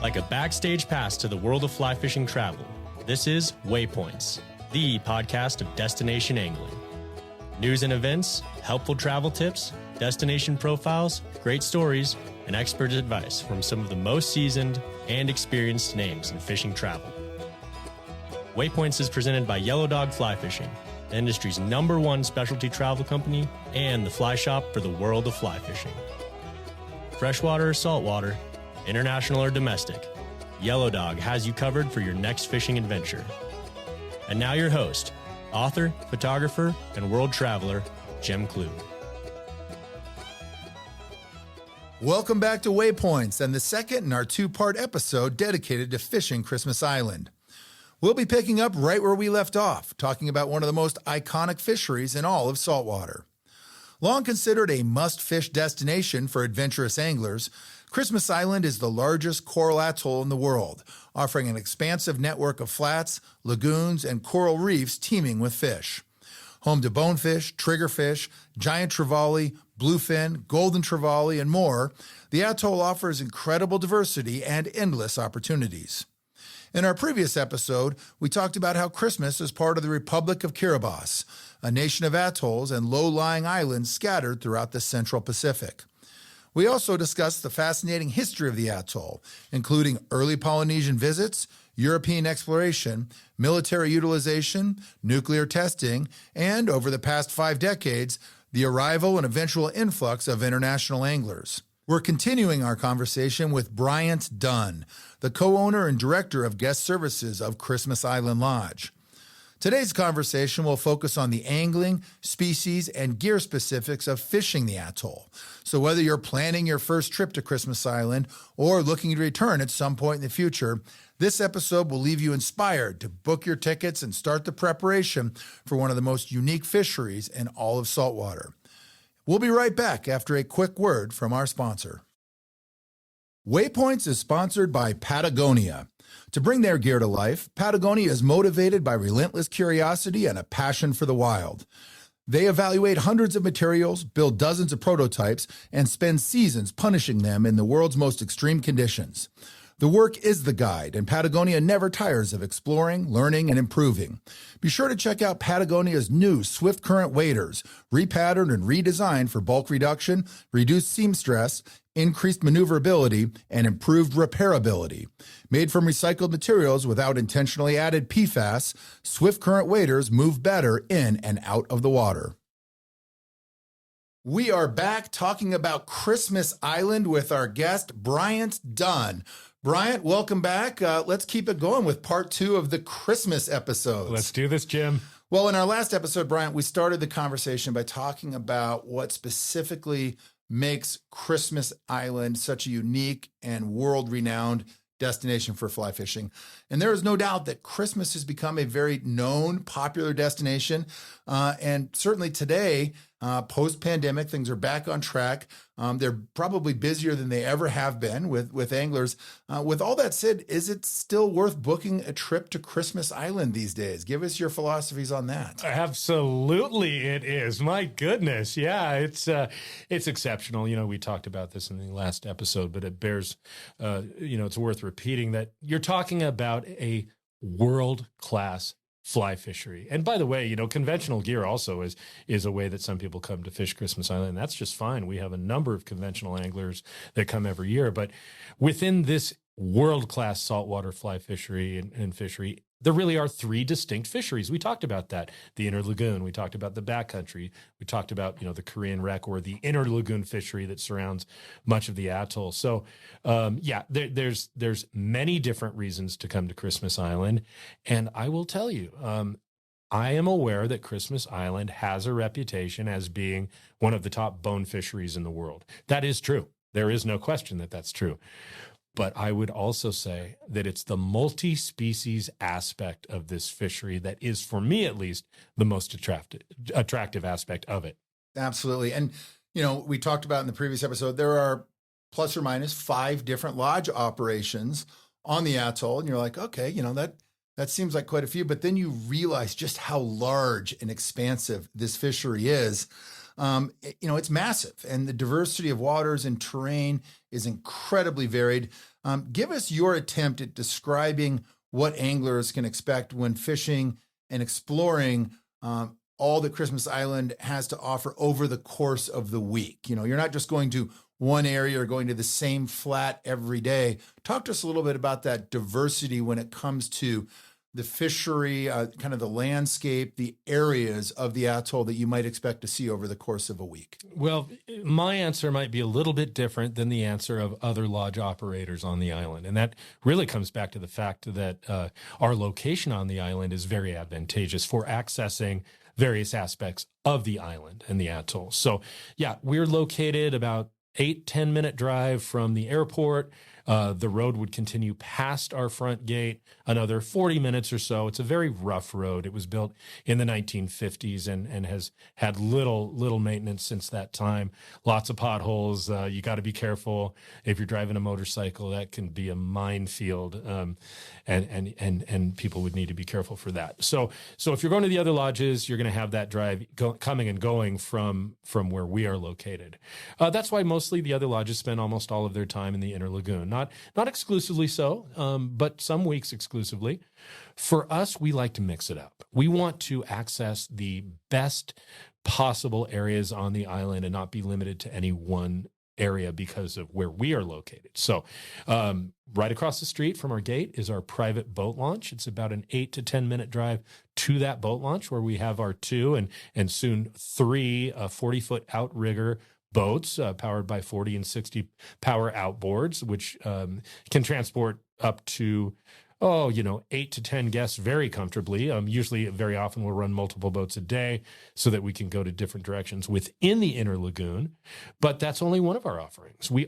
Like a backstage pass to the world of fly fishing travel, this is Waypoints, the podcast of destination angling. News and events, helpful travel tips, destination profiles, great stories, and expert advice from some of the most seasoned and experienced names in fishing travel. Waypoints is presented by Yellow Dog Fly Fishing, the industry's #1 specialty travel company and the fly shop for the world of fly fishing. Freshwater or saltwater, international or domestic, Yellow Dog has you covered for your next fishing adventure. And now your host, author, photographer, and world traveler, Jim Klug. Welcome back to Waypoints and the second in our two-part episode dedicated to fishing Christmas Island. We'll be picking up right where we left off, talking about one of the most iconic fisheries in all of saltwater. Long considered a must-fish destination for adventurous anglers, Christmas Island is the largest coral atoll in the world, offering an expansive network of flats, lagoons, and coral reefs teeming with fish. Home to bonefish, triggerfish, giant trevally, bluefin, golden trevally, and more, the atoll offers incredible diversity and endless opportunities. In our previous episode, we talked about how Christmas is part of the Republic of Kiribati, a nation of atolls and low-lying islands scattered throughout the Central Pacific. We also discussed the fascinating history of the atoll, including early Polynesian visits, European exploration, military utilization, nuclear testing, and, over the past 5 decades, the arrival and eventual influx of international anglers. We're continuing our conversation with Bryant Dunn, the co-owner and director of guest services of Christmas Island Lodge. Today's conversation will focus on the angling, species, and gear specifics of fishing the atoll. So whether you're planning your first trip to Christmas Island or looking to return at some point in the future, this episode will leave you inspired to book your tickets and start the preparation for one of the most unique fisheries in all of saltwater. We'll be right back after a quick word from our sponsor. Waypoints is sponsored by Patagonia. To bring their gear to life, Patagonia is motivated by relentless curiosity and a passion for the wild. They evaluate hundreds of materials, build dozens of prototypes, and spend seasons punishing them in the world's most extreme conditions. The work is the guide, and Patagonia never tires of exploring, learning, and improving. Be sure to check out Patagonia's new Swift Current waders, repatterned and redesigned for bulk reduction, reduced seam stress, increased maneuverability, and improved repairability. Made from recycled materials without intentionally added PFAS, Swift Current waders move better in and out of the water. We are back talking about Christmas Island with our guest, Bryant Dunn. Bryant, welcome back. Let's keep it going with part 2 of the Christmas episodes. Let's do this, Jim. Well, in our last episode, Bryant, we started the conversation by talking about what specifically makes Christmas Island such a unique and world-renowned destination for fly fishing. And there is no doubt that Christmas has become a very known, popular destination. And certainly today, post-pandemic, things are back on track. They're probably busier than they ever have been with anglers. With all that said, is it still worth booking a trip to Christmas Island these days? Give us your philosophies on that. Absolutely, it is. My goodness, yeah, it's exceptional. You know, we talked about this in the last episode, but it bears, it's worth repeating that you're talking about a world-class fly fishery. And by the way, conventional gear also is a way that some people come to fish Christmas Island. And that's just fine. We have a number of conventional anglers that come every year. But within this world-class saltwater fly fishery and fishery, there really are 3 distinct fisheries. We talked about that. The inner lagoon. We talked about the backcountry. We talked about, the Korean wreck or the inner lagoon fishery that surrounds much of the atoll. So, there's many different reasons to come to Christmas Island. And I will tell you, I am aware that Christmas Island has a reputation as being one of the top bone fisheries in the world. That is true. There is no question that that's true. But I would also say that it's the multi-species aspect of this fishery that is, for me at least, the most attractive aspect of it. Absolutely. And, we talked about in the previous episode, there are plus or minus 5 different lodge operations on the atoll. And you're like, okay, that seems like quite a few. But then you realize just how large and expansive this fishery is. It's massive, and the diversity of waters and terrain is incredibly varied. Give us your attempt at describing what anglers can expect when fishing and exploring all that Christmas Island has to offer over the course of the week. You're not just going to one area or going to the same flat every day. Talk to us a little bit about that diversity when it comes to the fishery, kind of the landscape, the areas of the atoll that you might expect to see over the course of a week. Well, my answer might be a little bit different than the answer of other lodge operators on the island. And that really comes back to the fact that our location on the island is very advantageous for accessing various aspects of the island and the atoll. So yeah, we're located about 8-10 minute drive from the airport. The road would continue past our front gate another 40 minutes or so. It's a very rough road. It was built in the 1950s and has had little maintenance since that time. Lots of potholes. You got to be careful if you're driving a motorcycle. That can be a minefield, and people would need to be careful for that. So if you're going to the other lodges, you're going to have that drive coming and going from where we are located. That's why mostly the other lodges spend almost all of their time in the inner lagoon. Not exclusively so, but some weeks exclusively. For us, we like to mix it up. We want to access the best possible areas on the island and not be limited to any one area because of where we are located. So right across the street from our gate is our private boat launch. It's about an 8 to 10 minute drive to that boat launch where we have our 2 and soon 3 40-foot outrigger boats powered by 40 and 60 power outboards, which can transport up to 8 to 10 guests very comfortably. Usually, very often, we'll run multiple boats a day so that we can go to different directions within the inner lagoon. But that's only one of our offerings. We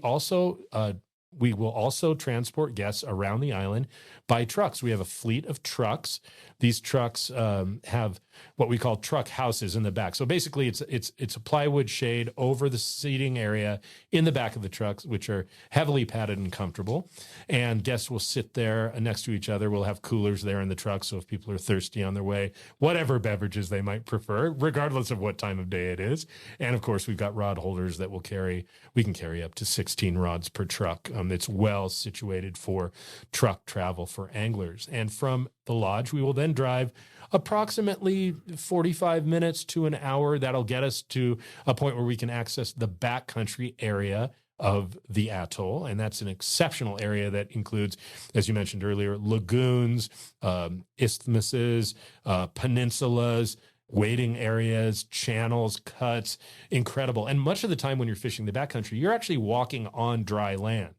will also transport guests around the island by trucks. We have a fleet of trucks. These trucks have what we call truck houses in the back. So basically, it's a plywood shade over the seating area in the back of the trucks, which are heavily padded and comfortable. And guests will sit there next to each other. We'll have coolers there in the truck, so if people are thirsty on their way, whatever beverages they might prefer, regardless of what time of day it is. And of course, we've got rod holders that we can carry up to 16 rods per truck. It's well situated for truck travel for anglers. And from the lodge, we will then drive approximately 45 minutes to an hour. That'll get us to a point where we can access the backcountry area of the atoll. And that's an exceptional area that includes, as you mentioned earlier, lagoons, isthmuses, peninsulas, wading areas, channels, cuts, incredible. And much of the time when you're fishing the backcountry, you're actually walking on dry land.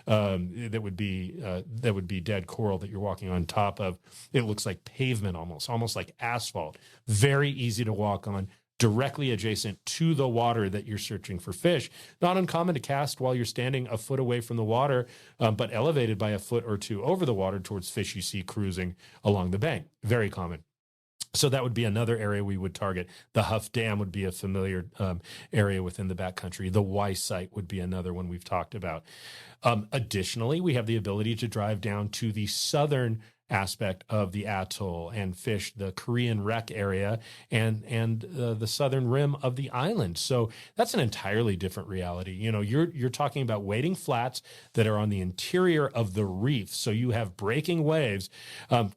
That would be dead coral that you're walking on top of. It looks like pavement almost like asphalt. Very easy to walk on, directly adjacent to the water that you're searching for fish. Not uncommon to cast while you're standing a foot away from the water, but elevated by a foot or two over the water towards fish you see cruising along the bank. Very common. So that would be another area we would target. The Huff Dam would be a familiar area within the backcountry. The Weiss site would be another one we've talked about. Additionally, we have the ability to drive down to the southern aspect of the atoll and fish the Korean wreck area and the southern rim of the island. So that's an entirely different reality. You're talking about wading flats that are on the interior of the reef. So you have breaking waves,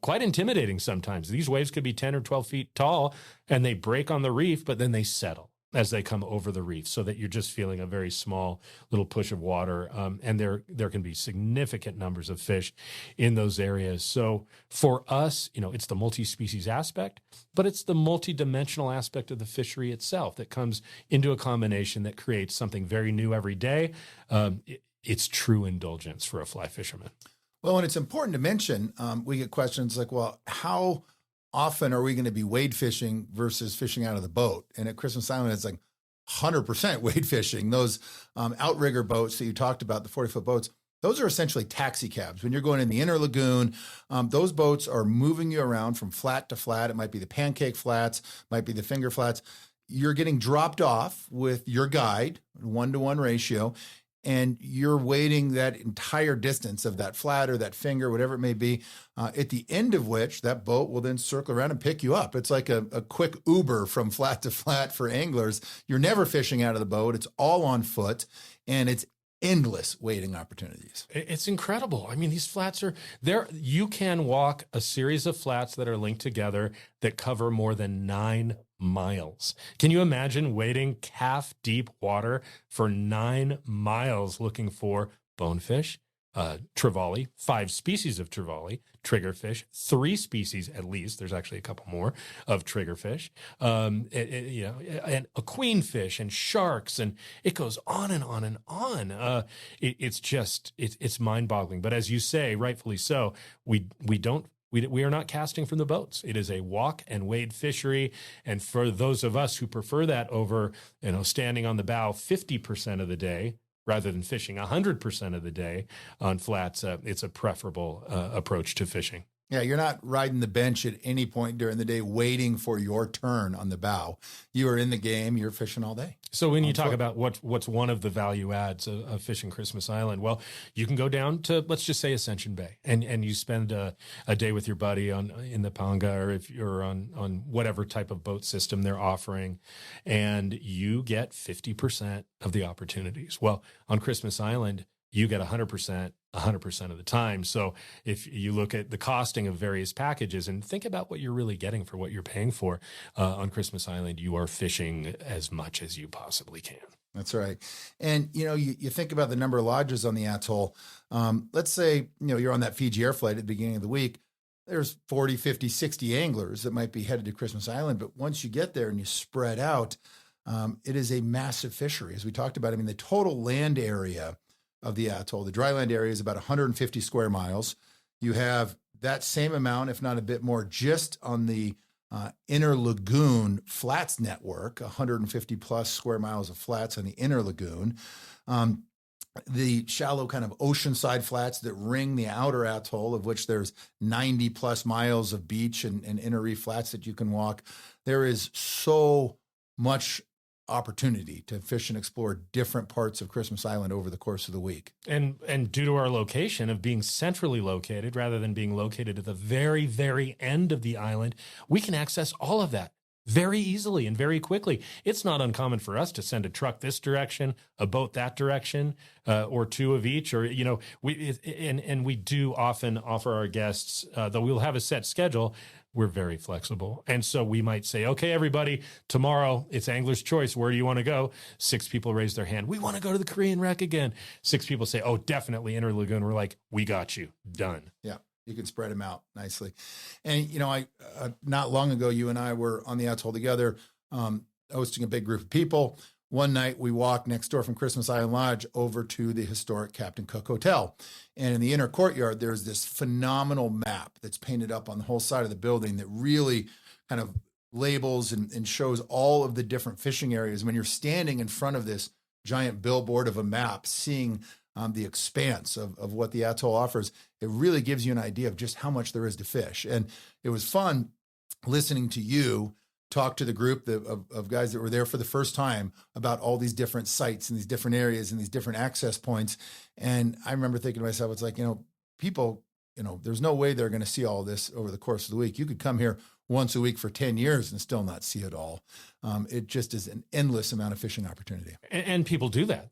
quite intimidating sometimes. These waves could be 10 or 12 feet tall and they break on the reef, but then they settle as they come over the reef, so that you're just feeling a very small little push of water. And there can be significant numbers of fish in those areas. So for us, it's the multi-species aspect, but it's the multi-dimensional aspect of the fishery itself that comes into a combination that creates something very new every day. It's true indulgence for a fly fisherman. Well, and it's important to mention, we get questions like, well, how often are we going to be wade fishing versus fishing out of the boat? And at Christmas Island, it's like 100% wade fishing. Those outrigger boats that you talked about, the 40-foot boats, those are essentially taxi cabs. When you're going in the inner lagoon, those boats are moving you around from flat to flat. It might be the pancake flats, might be the finger flats. You're getting dropped off with your guide, 1-to-1 ratio. and you're wading that entire distance of that flat or that finger, whatever it may be, at the end of which that boat will then circle around and pick you up. It's like a quick Uber from flat to flat for anglers. You're never fishing out of the boat. It's all on foot, and it's endless wading opportunities. It's incredible. I mean, these flats are there. You can walk a series of flats that are linked together that cover more than 9 miles. Can you imagine wading calf deep water for 9 miles looking for bonefish, trevally, 5 species of trevally, triggerfish, 3 species at least. There's actually a couple more of triggerfish, and a queenfish and sharks, and it goes on and on and on. It's mind-boggling. But as you say, rightfully so, we are not casting from the boats. It is a walk and wade fishery. And for those of us who prefer that over, standing on the bow 50% of the day, rather than fishing 100% of the day on flats, it's a preferable approach to fishing. Yeah, you're not riding the bench at any point during the day waiting for your turn on the bow. You are in the game. You're fishing all day. So when you talk about what's one of the value adds of fishing Christmas Island, well, you can go down to, let's just say, Ascension Bay, and you spend a day with your buddy in the Panga, or if you're on whatever type of boat system they're offering, and you get 50% of the opportunities. Well, on Christmas Island, you get 100% of the time. So if you look at the costing of various packages and think about what you're really getting for what you're paying for on Christmas Island, you are fishing as much as you possibly can. That's right. And, you think about the number of lodges on the atoll. Let's say, you're on that Fiji air flight at the beginning of the week. There's 40, 50, 60 anglers that might be headed to Christmas Island. But once you get there and you spread out, it is a massive fishery. As we talked about, the total land area of the atoll, the dry land area, is about 150 square miles. You have that same amount, if not a bit more, just on the inner lagoon flats network, 150 plus square miles of flats on the inner lagoon. The shallow kind of oceanside flats that ring the outer atoll, of which there's 90 plus miles of beach and inner reef flats that you can walk. There is so much opportunity to fish and explore different parts of Christmas Island over the course of the week. And due to our location of being centrally located rather than being located at the very, very end of the island, we can access all of that very easily and very quickly. It's not uncommon for us to send a truck this direction, a boat that direction, or 2 of each, or, we do often offer our guests, though we'll have a set schedule, we're very flexible. And so we might say, okay, everybody, tomorrow it's angler's choice. Where do you want to go? 6 people raise their hand. We want to go to the Korean wreck again. 6 people say, oh, definitely Inner Lagoon. We're like, we got you. Done. Yeah. You can spread them out nicely. And, I not long ago, you and I were on the atoll together, hosting a big group of people. One night we walked next door from Christmas Island Lodge over to the historic Captain Cook Hotel. And in the inner courtyard, there's this phenomenal map that's painted up on the whole side of the building that really kind of labels and shows all of the different fishing areas. When you're standing in front of this giant billboard of a map, seeing the expanse of what the atoll offers, it really gives you an idea of just how much there is to fish. And it was fun listening to you talk to the group of guys that were there for the first time about all these different sites and these different areas and these different access points. And I remember thinking to myself, it's like, people, there's no way they're going to see all this over the course of the week. You could come here once a week for 10 years and still not see it all. It just is an endless amount of fishing opportunity. And people do that.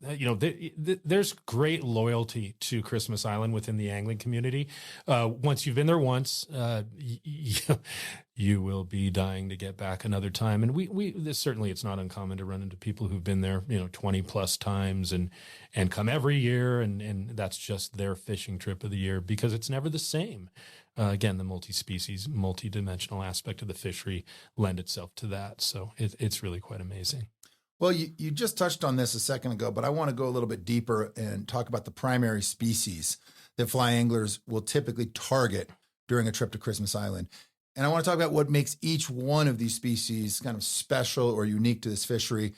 There's great loyalty to Christmas Island within the angling community. Once you've been there once, you will be dying to get back another time. And certainly it's not uncommon to run into people who've been there, 20 plus times and come every year. And that's just their fishing trip of the year because it's never the same. Again, the multi-species, multi-dimensional aspect of the fishery lend itself to that. So it's really quite amazing. Well, you just touched on this a second ago, but I want to go a little bit deeper and talk about the primary species that fly anglers will typically target during a trip to Christmas Island. And I want to talk about what makes each one of these species kind of special or unique to this fishery.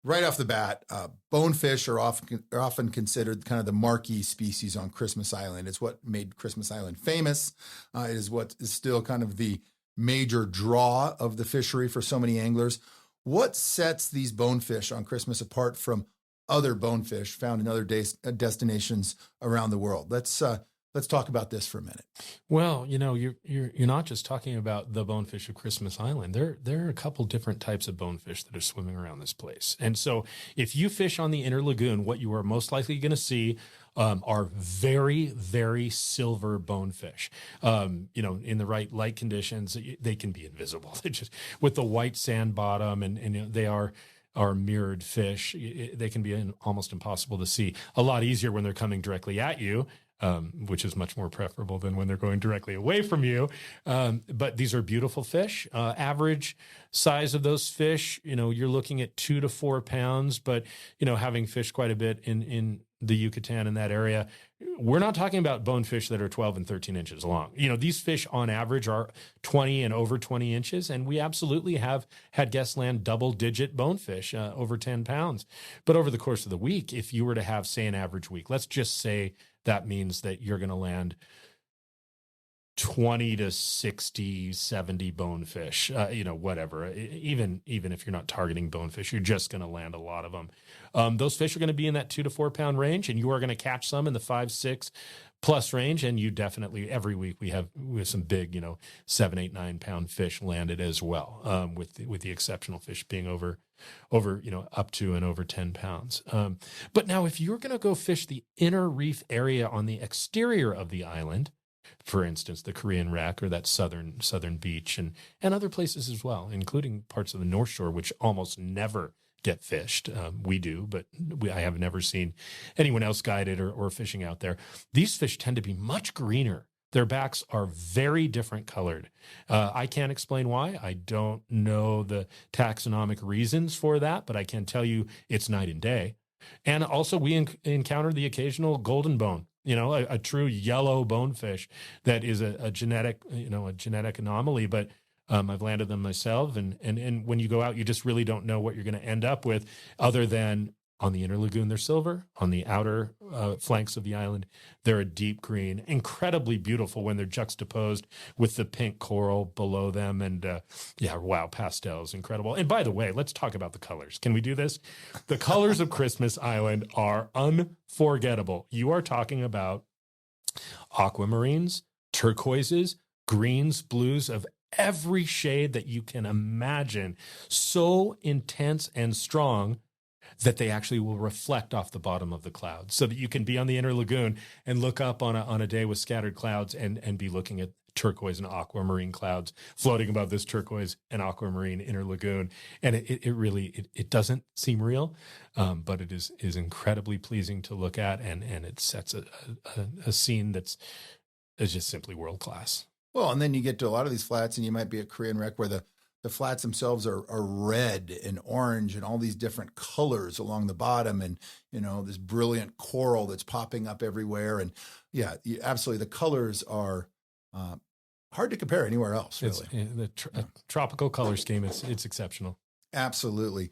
Right off the bat, bonefish are often considered kind of the marquee species on Christmas Island. It's what made Christmas Island famous. It is what is still kind of the major draw of the fishery for so many anglers. What sets these bonefish on Christmas apart from other bonefish found in other destinations around the world. Let's talk about this for a minute. Well, you're not just talking about the bonefish of Christmas Island. There are a couple different types of bonefish that are swimming around this place. And so if you fish on the inner lagoon, what you are most likely going to see are very, very silver bonefish. In the right light conditions, they can be invisible. They just with the white sand bottom, and they are mirrored fish. They can be almost impossible to see. A lot easier when they're coming directly at you, which is much more preferable than when they're going directly away from you. But these are beautiful fish. Average size of those fish, you're looking at 2 to 4 pounds. But having fished quite a bit in the Yucatan in that area, we're not talking about bonefish that are 12 and 13 inches long. These fish on average are 20 and over 20 inches. And we absolutely have had guests land double-digit bonefish over 10 pounds. But over the course of the week, if you were to have, say, an average week, let's just say that means that you're going to land 20 to 60, 70 bonefish, whatever. Even if you're not targeting bonefish, you're just going to land a lot of them. Those fish are going to be in that 2 to 4 pound range, and you are going to catch some in the 5, 6 plus range. And you definitely, every week we have some big, 7, 8, 9 pound fish landed as well, with the exceptional fish being over, up to and over 10 pounds. But now if you're going to go fish the inner reef area on the exterior of the island, for instance, the Korean wreck or that southern beach and other places as well, including parts of the North Shore, which almost never get fished. We do, but I have never seen anyone else guided or fishing out there. These fish tend to be much greener. Their backs are very different colored. I can't explain why. I don't know the taxonomic reasons for that, but I can tell you it's night and day. And also we encounter the occasional golden bone, a true yellow bonefish that is a genetic anomaly, but I've landed them myself. And when you go out, you just really don't know what you're going to end up with, other than on the inner lagoon, they're silver. On the outer flanks of the island, they're a deep green, incredibly beautiful when they're juxtaposed with the pink coral below them. And pastels, incredible. And by the way, let's talk about the colors. Can we do this? The colors of Christmas Island are unforgettable. You are talking about aquamarines, turquoises, greens, blues of every shade that you can imagine, so intense and strong that they actually will reflect off the bottom of the clouds, so that you can be on the inner lagoon and look up on a day with scattered clouds and be looking at turquoise and aquamarine clouds floating above this turquoise and aquamarine inner lagoon. And it really doesn't seem real, but it is incredibly pleasing to look at, and it sets a scene that's just simply world class. Well, and then you get to a lot of these flats, and you might be at Korean wreck where the flats themselves are red and orange and all these different colors along the bottom, and this brilliant coral that's popping up everywhere. And absolutely, the colors are hard to compare anywhere else, really. Tropical color scheme, it's exceptional. Absolutely.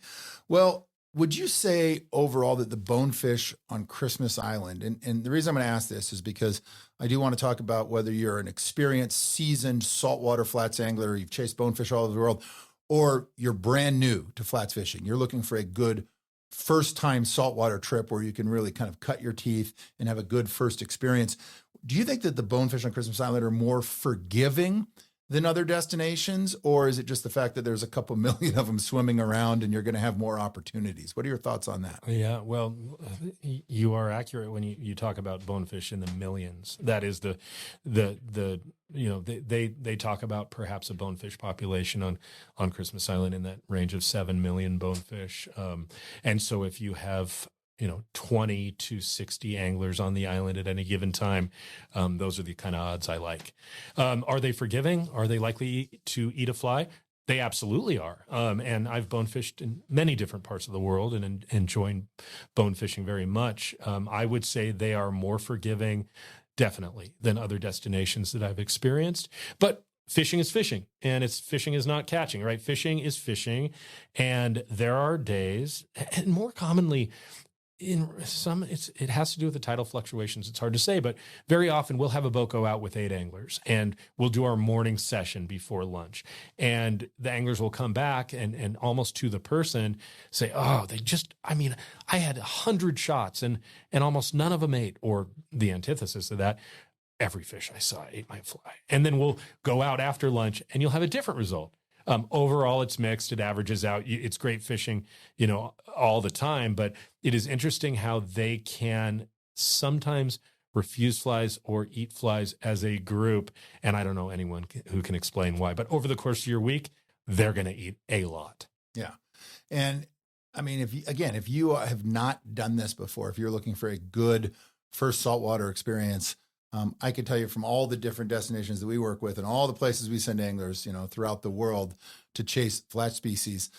Well, would you say overall that the bonefish on Christmas Island, and the reason I'm going to ask this is because I do want to talk about whether you're an experienced, seasoned saltwater flats angler, you've chased bonefish all over the world, or you're brand new to flats fishing. You're looking for a good first-time saltwater trip where you can really kind of cut your teeth and have a good first experience. Do you think that the bonefish on Christmas Island are more forgiving than other destinations, or is it just the fact that there's a couple million of them swimming around and you're going to have more opportunities? What are your thoughts on that? Yeah, well, you are accurate when you talk about bonefish in the millions. That is they talk about perhaps a bonefish population on Christmas Island in that range of 7 million bonefish. And so if you have 20 to 60 anglers on the island at any given time, those are the kind of odds I like. Are they forgiving? Are they likely to eat a fly? They absolutely are. And I've bonefished in many different parts of the world and enjoying bonefishing very much. I would say they are more forgiving, definitely, than other destinations that I've experienced. But fishing is fishing, and fishing is not catching, right? Fishing is fishing. And there are days, and more commonly, in some, it has to do with the tidal fluctuations. It's hard to say, but very often we'll have a boat go out with 8 anglers and we'll do our morning session before lunch. And the anglers will come back and almost to the person say, oh, I had 100 shots and almost none of them ate, or the antithesis of that, every fish I saw ate my fly. And then we'll go out after lunch and you'll have a different result. Overall, it's mixed. It averages out. It's great fishing, all the time. But it is interesting how they can sometimes refuse flies or eat flies as a group. And I don't know anyone who can explain why. But over the course of your week, they're going to eat a lot. Yeah. And I mean, if you have not done this before, if you're looking for a good first saltwater experience, I can tell you from all the different destinations that we work with and all the places we send anglers, throughout the world to chase flat species,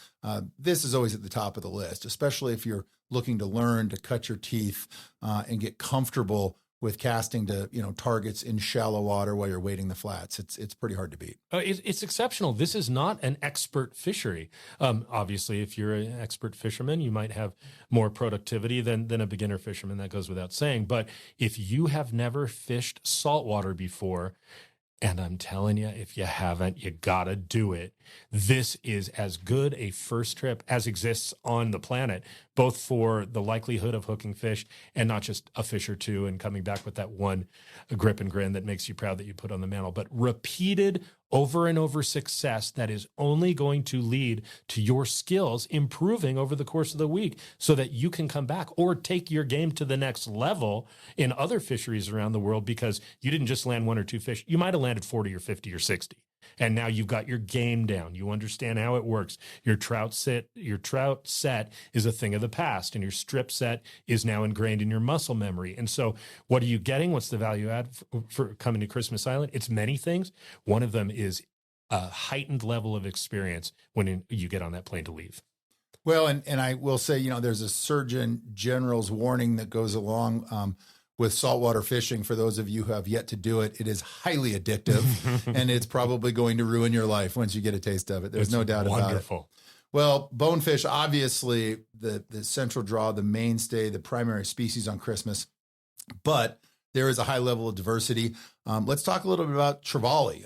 this is always at the top of the list, especially if you're looking to learn to cut your teeth and get comfortable with casting to, targets in shallow water while you're wading the flats. It's pretty hard to beat. It's exceptional. This is not an expert fishery. Obviously, if you're an expert fisherman, you might have more productivity than a beginner fisherman. That goes without saying. But if you have never fished saltwater before, and I'm telling you, if you haven't, you gotta do it. This is as good a first trip as exists on the planet, both for the likelihood of hooking fish and not just a fish or two and coming back with that one grip and grin that makes you proud that you put on the mantle, but repeated over and over success that is only going to lead to your skills improving over the course of the week so that you can come back or take your game to the next level in other fisheries around the world, because you didn't just land 1 or 2 fish. You might have landed 40 or 50 or 60. And now you've got your game down. You understand how it works. Your trout set is a thing of the past, and your strip set is now ingrained in your muscle memory. And so what are you getting? What's the value add for coming to Christmas Island? It's many things. One of them is a heightened level of experience when you get on that plane to leave. Well, and I will say, there's a Surgeon General's warning that goes along with saltwater fishing. For those of you who have yet to do it, it is highly addictive, and it's probably going to ruin your life once you get a taste of it. There's no doubt about it. Well, bonefish, obviously the central draw, the mainstay, the primary species on Christmas, but there is a high level of diversity. Let's talk a little bit about trevally.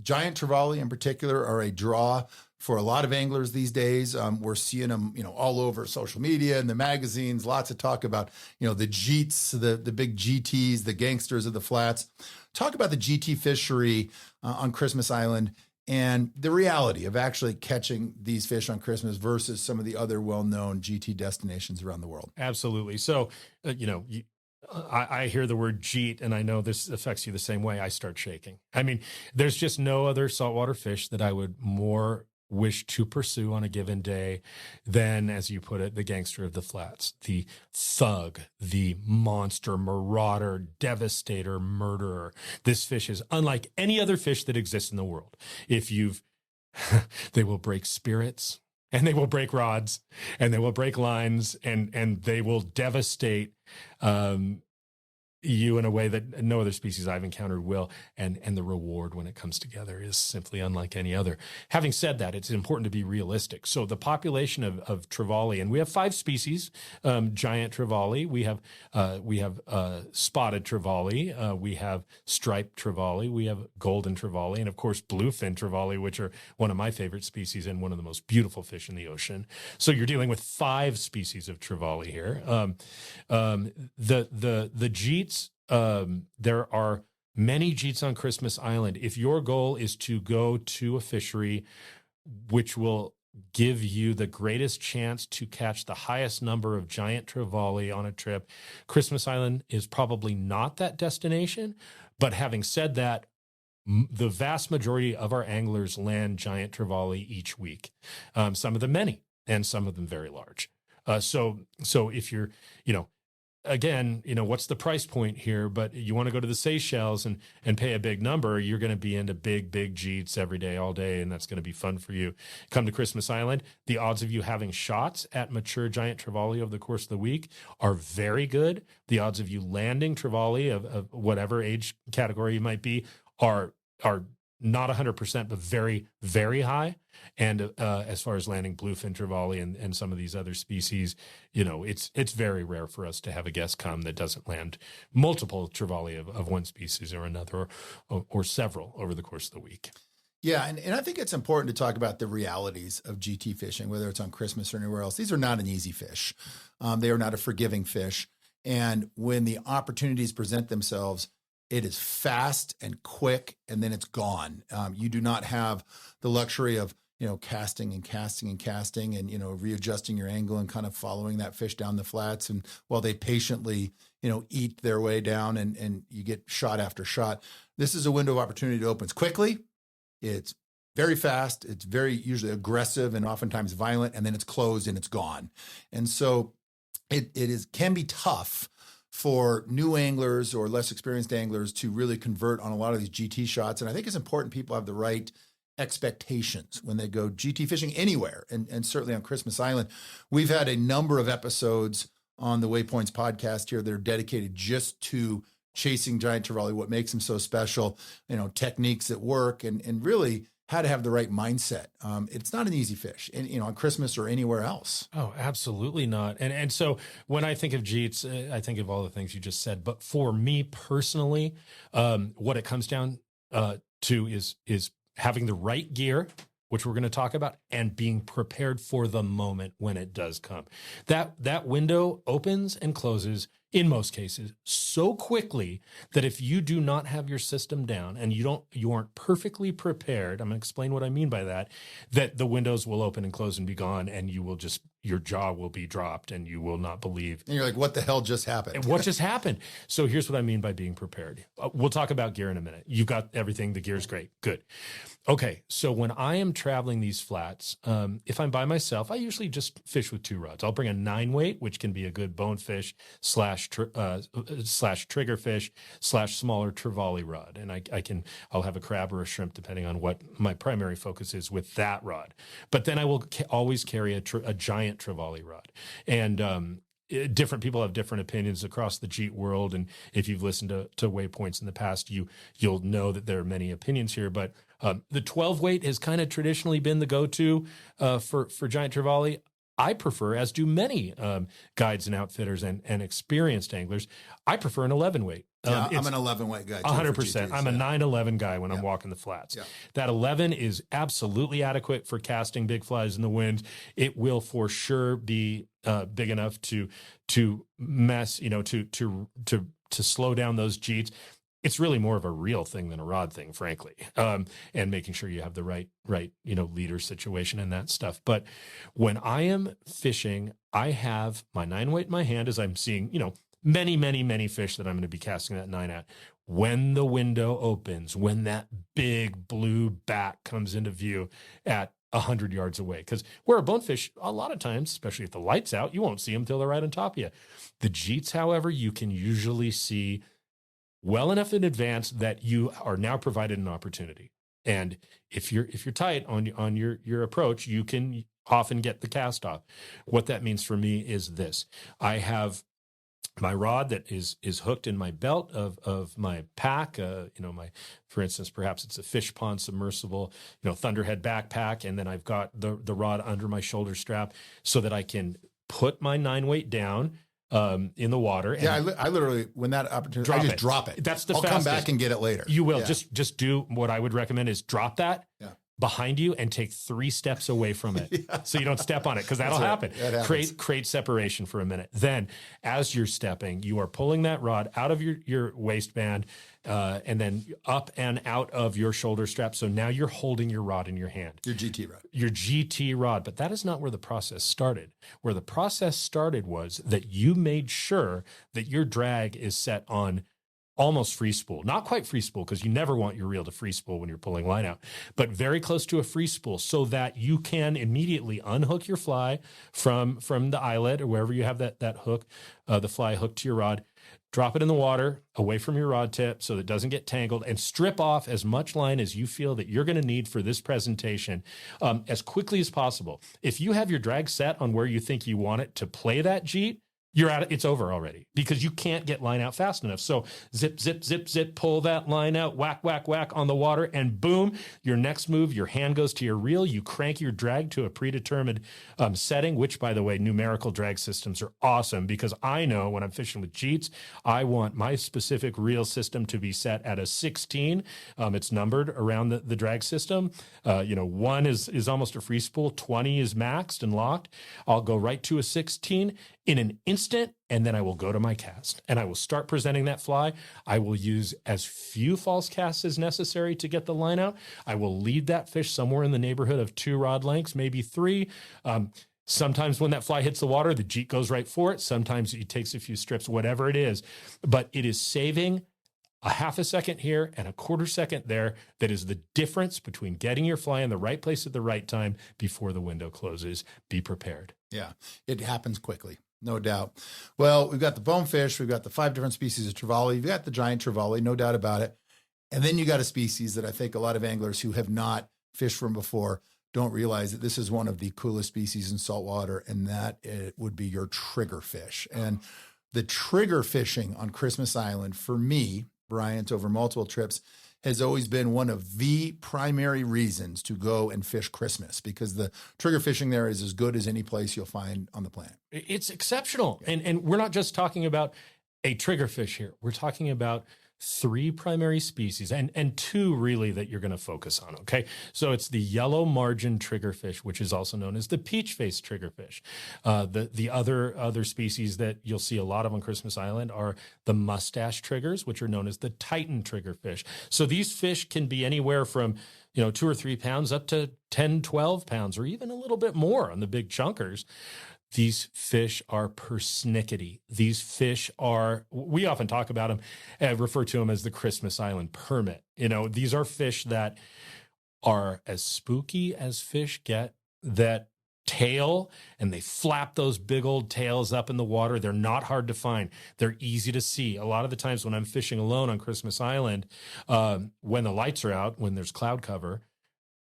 Giant trevally in particular are a draw for a lot of anglers these days. We're seeing them, all over social media and the magazines, lots of talk about, the Jeets, the big GTs, the gangsters of the flats. Talk about the GT fishery on Christmas Island and the reality of actually catching these fish on Christmas versus some of the other well-known GT destinations around the world. Absolutely. So, I hear the word jeet, and I know this affects you the same way. I start shaking. I mean, there's just no other saltwater fish that I would more wish to pursue on a given day than, as you put it, the gangster of the flats, the thug, the monster, marauder, devastator, murderer. This fish is unlike any other fish that exists in the world. They will break spirits, and they will break rods, and they will break lines, and they will devastate you in a way that no other species I've encountered will. And the reward when it comes together is simply unlike any other. Having said that, it's important to be realistic. So the population of trevally, and we have 5 species, giant trevally, we have spotted trevally, we have striped trevally, we have golden trevally, and of course bluefin trevally, which are one of my favorite species and one of the most beautiful fish in the ocean. So you're dealing with 5 species of trevally here. The jeets, there are many jeets on Christmas Island. If your goal is to go to a fishery which will give you the greatest chance to catch the highest number of giant trevally on a trip, Christmas Island is probably not that destination. But having said that, the vast majority of our anglers land giant trevally each week. Some of them many, and some of them very large. So if you're, again, what's the price point here? But you want to go to the Seychelles and pay a big number, you're going to be into big jeets every day, all day, and that's going to be fun for you. Come to Christmas Island, the odds of you having shots at mature giant trevally over the course of the week are very good. The odds of you landing trevally of whatever age category you might be are not 100%, but very, very high. And as far as landing bluefin trevally and some of these other species, it's very rare for us to have a guest come that doesn't land multiple trevally of one species or another, or several over the course of the week. Yeah, and I think it's important to talk about the realities of GT fishing, whether it's on Christmas or anywhere else. These are not an easy fish. They are not a forgiving fish. And when the opportunities present themselves, it is fast and quick, and then it's gone. You do not have the luxury of, casting and casting and casting and, readjusting your angle and kind of following that fish down the flats. And while they patiently, eat their way down and you get shot after shot, this is a window of opportunity that opens quickly. It's very fast. It's very usually aggressive and oftentimes violent, and then it's closed and it's gone. And so it can be tough for new anglers or less experienced anglers to really convert on a lot of these GT shots. And I think it's important people have the right expectations when they go GT fishing anywhere, and certainly on Christmas Island. We've had a number of episodes on the Waypoints podcast here that are dedicated just to chasing giant trevally, what makes them so special, techniques that work, and really how to have the right mindset. It's not an easy fish, and on Christmas or anywhere else. Oh, absolutely not. And so when I think of Jeets, I think of all the things you just said. But for me personally, what it comes down to is having the right gear, which we're going to talk about, and being prepared for the moment when it does come. That window opens and closes in most cases so quickly that if you do not have your system down and you aren't perfectly prepared, I'm going to explain what I mean by that the windows will open and close and be gone, and your jaw will be dropped and you will not believe. And you're like, what the hell just happened? What just happened? So here's what I mean by being prepared. We'll talk about gear in a minute. You've got everything. The gear's great. Good. Okay. So when I am traveling these flats, if I'm by myself, I usually just fish with 2 rods. I'll bring a 9-weight, which can be a good bonefish slash triggerfish / smaller trevally rod. And I'll have a crab or a shrimp depending on what my primary focus is with that rod. But then I will always carry a giant trevally rod. And different people have different opinions across the Jeet world. And if you've listened to Waypoints in the past, you'll know that there are many opinions here. But the 12-weight has kind of traditionally been the go-to for giant trevally. I prefer, as do many guides and outfitters and experienced anglers, I prefer an 11-weight. I'm an 11-weight guy. 100%. I'm a 9/11 guy when I'm walking the flats. Yeah. That 11 is absolutely adequate for casting big flies in the wind. It will for sure be big enough to mess, to slow down those Jeets. It's really more of a reel thing than a rod thing, frankly, and making sure you have the right, leader situation and that stuff. But when I am fishing, I have my 9-weight in my hand as I'm seeing, many, many, many fish that I'm going to be casting that 9 at. When the window opens, when that big blue back comes into view at 100 yards away, because where a bonefish, a lot of times, especially if the light's out, you won't see them till they're right on top of you. The Jeets, however, you can usually see well enough in advance that you are now provided an opportunity. And if you're tight on your approach, you can often get the cast off. What that means for me is this: I have my rod that is hooked in my belt of my pack. For instance, perhaps it's a fish pond submersible, Thunderhead backpack, and then I've got the rod under my shoulder strap so that I can put my 9-weight down in the water. And I literally, when that opportunity, I just drop it. That's the I'll fastest. Come back and get it later. You will. Just do what I would recommend is drop that behind you and take 3 steps away from it so you don't step on it, because that'll happen. Create separation for a minute. Then as you're stepping, you are pulling that rod out of your waistband and then up and out of your shoulder strap. So now you're holding your rod in your hand. Your GT rod. Your GT rod. But that is not where the process started. Where the process started was that you made sure that your drag is set on almost free spool. Not quite free spool, because you never want your reel to free spool when you're pulling line out, but very close to a free spool, so that you can immediately unhook your fly from the eyelet or wherever you have that hook, the fly hooked to your rod, drop it in the water away from your rod tip so that it doesn't get tangled, and strip off as much line as you feel that you're going to need for this presentation as quickly as possible. If you have your drag set on where you think you want it to play that Jeet, it's over already because you can't get line out fast enough. So zip, zip, zip, zip, pull that line out, whack, whack, whack on the water, and boom, your next move, your hand goes to your reel, you crank your drag to a predetermined setting, which, by the way, numerical drag systems are awesome because I know when I'm fishing with Jeets, I want my specific reel system to be set at a 16. It's numbered around the drag system. 1 is almost a free spool, 20 is maxed and locked. I'll go right to a 16 in an instant, and then I will go to my cast and I will start presenting that fly. I will use as few false casts as necessary to get the line out. I will lead that fish somewhere in the neighborhood of 2 rod lengths, maybe 3. Sometimes when that fly hits the water, the Jeet goes right for it. Sometimes it takes a few strips, whatever it is, but it is saving a half a second here and a quarter second there. That is the difference between getting your fly in the right place at the right time before the window closes. Be prepared. Yeah, it happens quickly. No doubt. Well, we've got the bonefish. We've got the 5 different species of trevally. You've got the giant trevally, no doubt about it. And then you got a species that I think a lot of anglers who have not fished from before don't realize that this is one of the coolest species in saltwater, and that it would be your triggerfish. And the trigger fishing on Christmas Island, for me, Bryant, over multiple trips, has always been one of the primary reasons to go and fish Christmas, because the trigger fishing there is as good as any place you'll find on the planet. It's exceptional. And we're not just talking about a triggerfish here. We're talking about 3 primary species and 2 really that you're going to focus on. Okay. So it's the yellow margin triggerfish, which is also known as the peach face triggerfish. The other species that you'll see a lot of on Christmas Island are the mustache triggers, which are known as the Titan triggerfish. So these fish can be anywhere from 2 or 3 pounds up to 10, 12 pounds, or even a little bit more on the big chunkers. These fish are persnickety. These fish are, we often talk about them and refer to them as the Christmas Island permit. These are fish that are as spooky as fish get, that tail, and they flap those big old tails up in the water. They're not hard to find. They're easy to see. A lot of the times when I'm fishing alone on Christmas Island, when the lights are out, when there's cloud cover,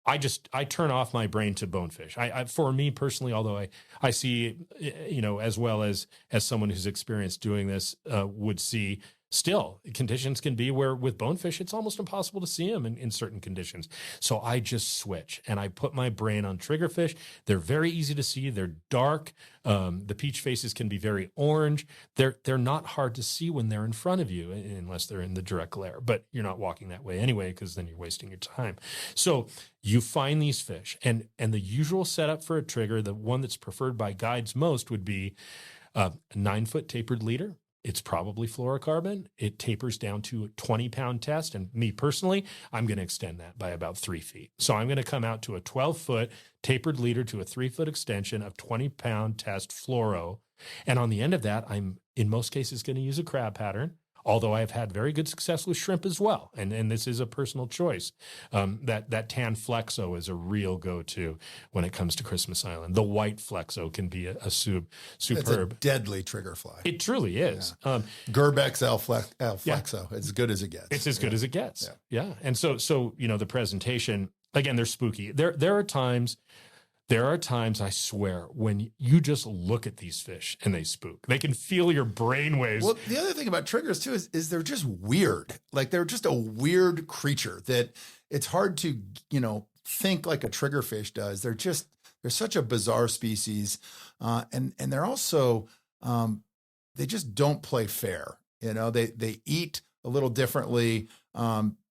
I turn off my brain to bonefish. For me personally, although I see, as well as someone who's experienced doing this would see, still conditions can be where with bonefish, it's almost impossible to see them in certain conditions. So I just switch and I put my brain on triggerfish. They're very easy to see. They're dark. The peach faces can be very orange. They're not hard to see when they're in front of you, unless they're in the direct glare, but you're not walking that way anyway, because then you're wasting your time. So you find these fish, and the usual setup for a trigger, the one that's preferred by guides most, would be a 9-foot tapered leader. It's probably fluorocarbon. It tapers down to a 20-pound test. And me personally, I'm going to extend that by about 3 feet. So I'm going to come out to a 12-foot tapered leader to a 3-foot extension of 20-pound test fluoro. And on the end of that, I'm in most cases going to use a crab pattern, although I've had very good success with shrimp as well. And this is a personal choice. That tan flexo is a real go-to when it comes to Christmas Island. The white flexo can be a superb. It's a deadly trigger fly. It truly is. Yeah. Gerbeck's L flexo. Yeah. It's as good as it gets. It's as good as it gets. Yeah. And so the presentation, again, they're spooky. There are times, I swear, when you just look at these fish and they spook. They can feel your brainwaves. Well, the other thing about triggers, too, is they're just weird. Like, they're just a weird creature that it's hard to, think like a triggerfish does. They're such a bizarre species. And they're also, they just don't play fair. They eat a little differently.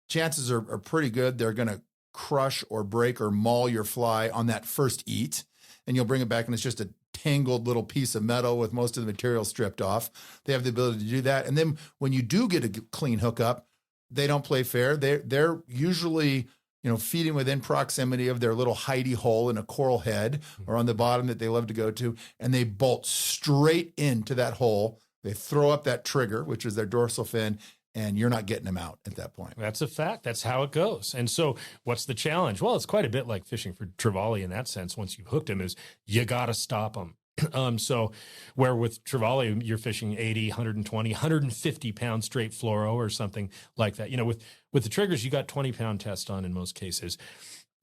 Chances are pretty good they're going to crush or break or maul your fly on that first eat, and you'll bring it back and it's just a tangled little piece of metal with most of the material stripped off. They have the ability to do that. And then when you do get a clean hookup, they don't play fair. They're usually, feeding within proximity of their little hidey hole in a coral head or on the bottom that they love to go to, and they bolt straight into that hole. They throw up that trigger, which is their dorsal fin, and you're not getting them out at that point. That's a fact. That's how it goes. And so what's the challenge? Well, it's quite a bit like fishing for trevally in that sense. Once you've hooked them, is you got to stop them. So where with trevally, you're fishing 80, 120, 150 pound straight fluoro or something like that. With the triggers, you got 20-pound test on in most cases.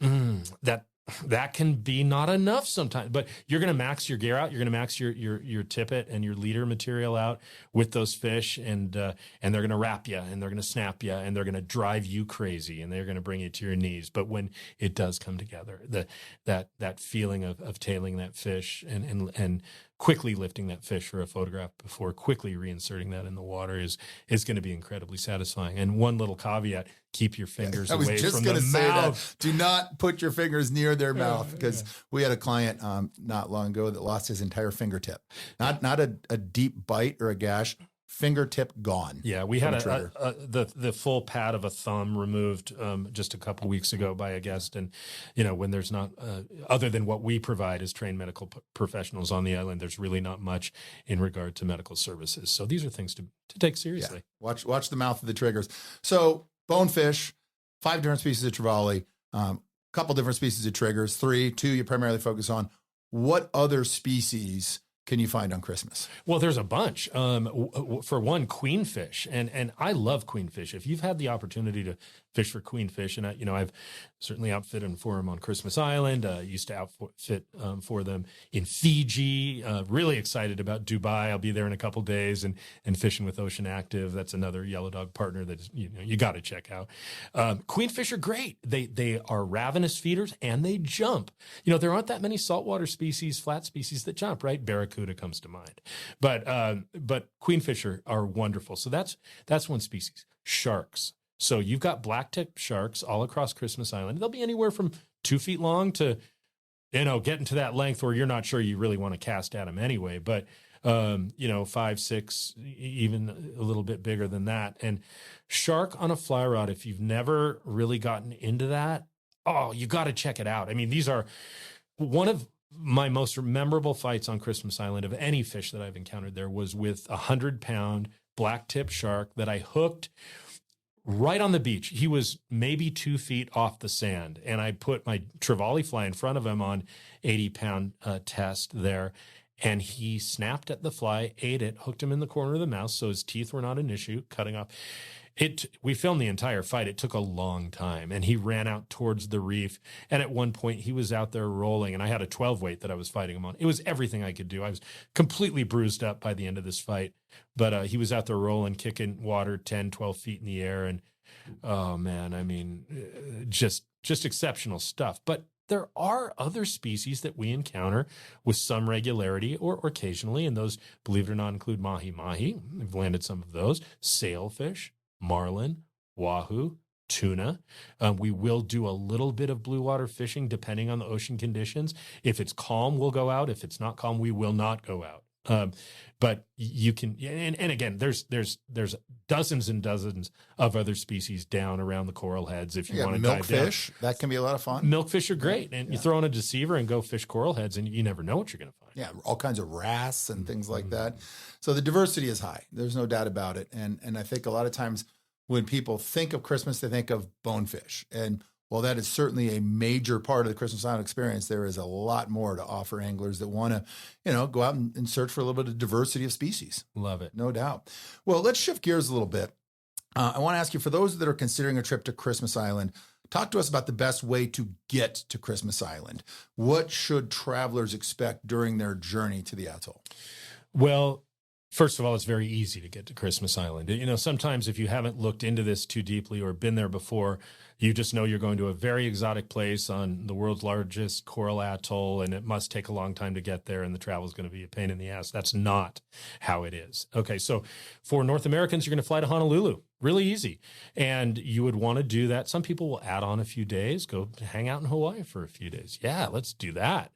That that can be not enough sometimes, but you're going to max your gear out. You're going to max your tippet and your leader material out with those fish, and they're going to wrap you, and they're going to snap you, and they're going to drive you crazy, and they're going to bring you to your knees. But when it does come together, that feeling of tailing that fish and quickly lifting that fish for a photograph before quickly reinserting that in the water is going to be incredibly satisfying. And one little caveat: keep your fingers away from the mouth. Do not put your fingers near their mouth, because we had a client not long ago that lost his entire fingertip. Not a deep bite or a gash. Fingertip gone. Yeah, we had the full pad of a thumb removed just a couple weeks ago by a guest, and when there's not other than what we provide as trained medical professionals on the island, there's really not much in regard to medical services. So these are things to take seriously. Yeah. Watch the mouth of the triggers. So bonefish, 5 different species of trevally, couple different species of triggers, 2 you primarily focus on. What other species can you find on Christmas? Well, there's a bunch. For one, queenfish, and I love queenfish. If you've had the opportunity to fish for queenfish, and I've certainly outfitted for them on Christmas Island. Used to outfit for them in Fiji. Really excited about Dubai. I'll be there in a couple days and fishing with Ocean Active. That's another Yellow Dog partner that you got to check out. Queenfish are great. They are ravenous feeders and they jump. There aren't that many saltwater species, flat species that jump, right? Barracuda comes to mind, but queenfish are wonderful. So that's one species. Sharks. So you've got blacktip sharks all across Christmas Island. They'll be anywhere from 2 feet long to, getting to that length where you're not sure you really want to cast at them anyway. But, 5, 6, even a little bit bigger than that. And shark on a fly rod, if you've never really gotten into that, you got to check it out. I mean, these are one of my most memorable fights on Christmas Island of any fish that I've encountered there was with a 100-pound blacktip shark that I hooked right on the beach. He was maybe 2 feet off the sand, and I put my trevally fly in front of him on 80-pound test there, and he snapped at the fly, ate it, hooked him in the corner of the mouth, so his teeth were not an issue, cutting off. We filmed the entire fight. It took a long time, and he ran out towards the reef, and at one point he was out there rolling, and I had a 12 weight that I was fighting him on. It was everything I could do. I was completely bruised up by the end of this fight, but he was out there rolling, kicking water 10, 12 feet in the air, and oh man, I mean, just exceptional stuff. But there are other species that we encounter with some regularity or occasionally, and those, believe it or not, include mahi-mahi. We've landed some of those. Sailfish, marlin, wahoo, tuna. We will do a little bit of blue water fishing depending on the ocean conditions. If it's calm, we'll go out. If it's not calm, we will not go out. But you can, and again, there's dozens and dozens of other species down around the coral heads. If you want to dive down, milkfish, that can be a lot of fun. Milkfish are great, and you throw on a deceiver and go fish coral heads, and you never know what you're going to find. Yeah, all kinds of wrasse and things like that. So the diversity is high. There's no doubt about it. And I think a lot of times when people think of Christmas, they think of bonefish. And while that is certainly a major part of the Christmas Island experience, there is a lot more to offer anglers that want to, go out and search for a little bit of diversity of species. Love it. No doubt. Well, let's shift gears a little bit. I want to ask you, for those that are considering a trip to Christmas Island, talk to us about the best way to get to Christmas Island. What should travelers expect during their journey to the atoll? Well, first of all, it's very easy to get to Christmas Island. Sometimes if you haven't looked into this too deeply or been there before, you just know you're going to a very exotic place on the world's largest coral atoll, and it must take a long time to get there, and the travel is going to be a pain in the ass. That's not how it is. Okay, so for North Americans, you're going to fly to Honolulu. Really easy. And you would want to do that. Some people will add on a few days, go hang out in Hawaii for a few days. Yeah, let's do that.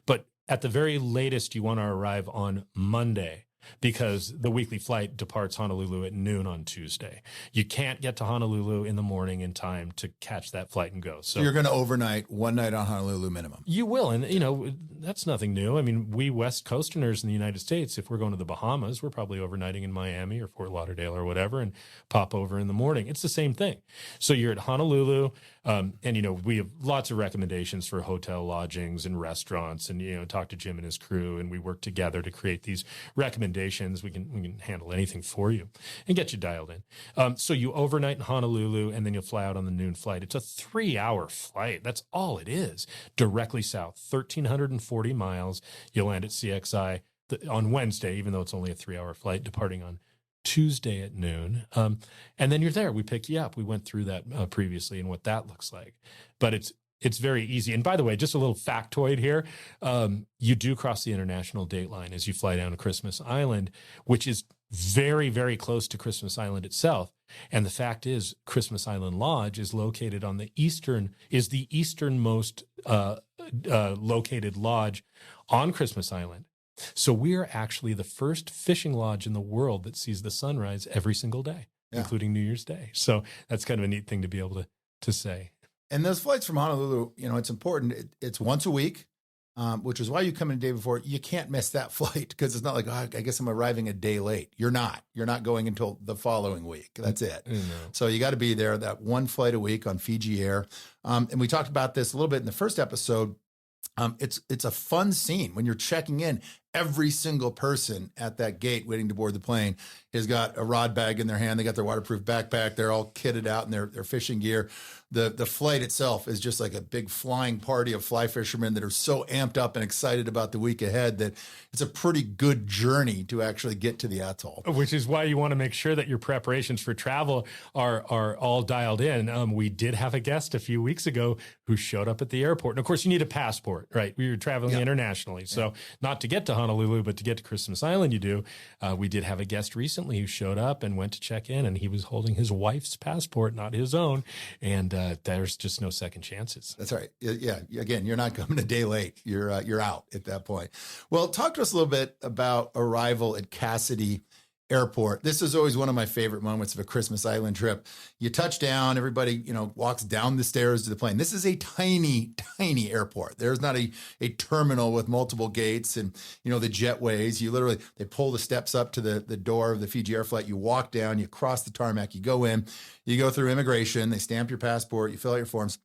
But at the very latest, you want to arrive on Monday, because the weekly flight departs Honolulu at noon on Tuesday. You can't get to Honolulu in the morning in time to catch that flight and go. So you're going to overnight one night on Honolulu minimum. You will. And, that's nothing new. I mean, we West Coasterners in the United States, if we're going to the Bahamas, we're probably overnighting in Miami or Fort Lauderdale or whatever and pop over in the morning. It's the same thing. So you're at Honolulu, and, we have lots of recommendations for hotel lodgings and restaurants, and, talk to Jim and his crew, and we work together to create these recommendations recommendations. We can handle anything for you and get you dialed in. So you overnight in Honolulu, and then you'll fly out on the noon flight. It's a 3-hour flight. That's all it is. Directly south, 1,340 miles. You'll land at CXI on Wednesday, even though it's only a 3-hour flight, departing on Tuesday at noon. And then you're there. We pick you up. We went through that previously and what that looks like. But it's very easy. And by the way, just a little factoid here. You do cross the international date line as you fly down to Christmas Island, which is very, very close to Christmas Island itself. And the fact is, Christmas Island Lodge is located on the easternmost located lodge on Christmas Island. So we are actually the first fishing lodge in the world that sees the sunrise every single day, including New Year's Day. So that's kind of a neat thing to be able to say. And those flights from Honolulu, it's important. It's once a week, which is why you come in a day before. You can't miss that flight because it's not like, I guess I'm arriving a day late. You're not. You're not going until the following week. That's it. So you got to be there, that one flight a week on Fiji Air. And we talked about this a little bit in the first episode. It's a fun scene when you're checking in. Every single person at that gate waiting to board the plane has got a rod bag in their hand. They got their waterproof backpack. They're all kitted out in their fishing gear. The flight itself is just like a big flying party of fly fishermen that are so amped up and excited about the week ahead that it's a pretty good journey to actually get to the atoll. Which is why you want to make sure that your preparations for travel are all dialed in. We did have a guest a few weeks ago who showed up at the airport. And of course, you need a passport, right? We were traveling internationally. So not to get to Honolulu, but to get to Christmas Island, you do. We did have a guest recently who showed up and went to check in, and he was holding his wife's passport, not his own. And there's just no second chances. That's right. Yeah. Again, you're not coming a day late. You're out at that point. Well, talk to us a little bit about arrival at Cassidy Airport. This is always one of my favorite moments of a Christmas Island trip. You touch down, everybody, walks down the stairs to the plane. This is a tiny, tiny airport. There's not a terminal with multiple gates and, the jetways. They pull the steps up to the door of the Fiji Air flight. You walk down, you cross the tarmac, you go in, you go through immigration, they stamp your passport, you fill out your forms.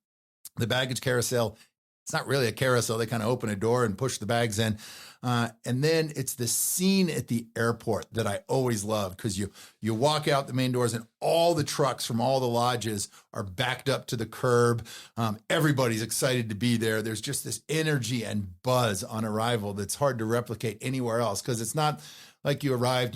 The baggage carousel, it's not really a carousel. They kind of open a door and push the bags in. And then it's the scene at the airport that I always love, because you walk out the main doors and all the trucks from all the lodges are backed up to the curb. Everybody's excited to be there. There's just this energy and buzz on arrival that's hard to replicate anywhere else, because it's not like you arrived,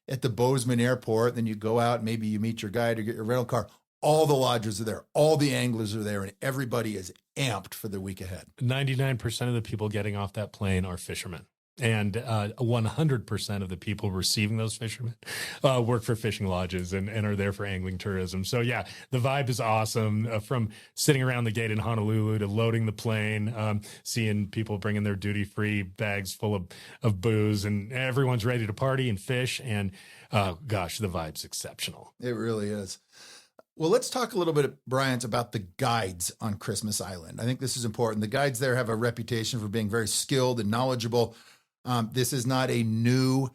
at the Bozeman airport, then you go out, maybe you meet your guide or get your rental car. All the lodges are there. All the anglers are there, and everybody is amped for the week ahead. 99% of the people getting off that plane are fishermen. And 100% of the people receiving those fishermen work for fishing lodges and are there for angling tourism. So, yeah, the vibe is awesome. From sitting around the gate in Honolulu to loading the plane, seeing people bringing their duty-free bags full of booze, and everyone's ready to party and fish. And, gosh, the vibe's exceptional. It really is. Well, let's talk a little bit, Bryant, about the guides on Christmas Island. I think this is important. The guides there have a reputation for being very skilled and knowledgeable. This is not a new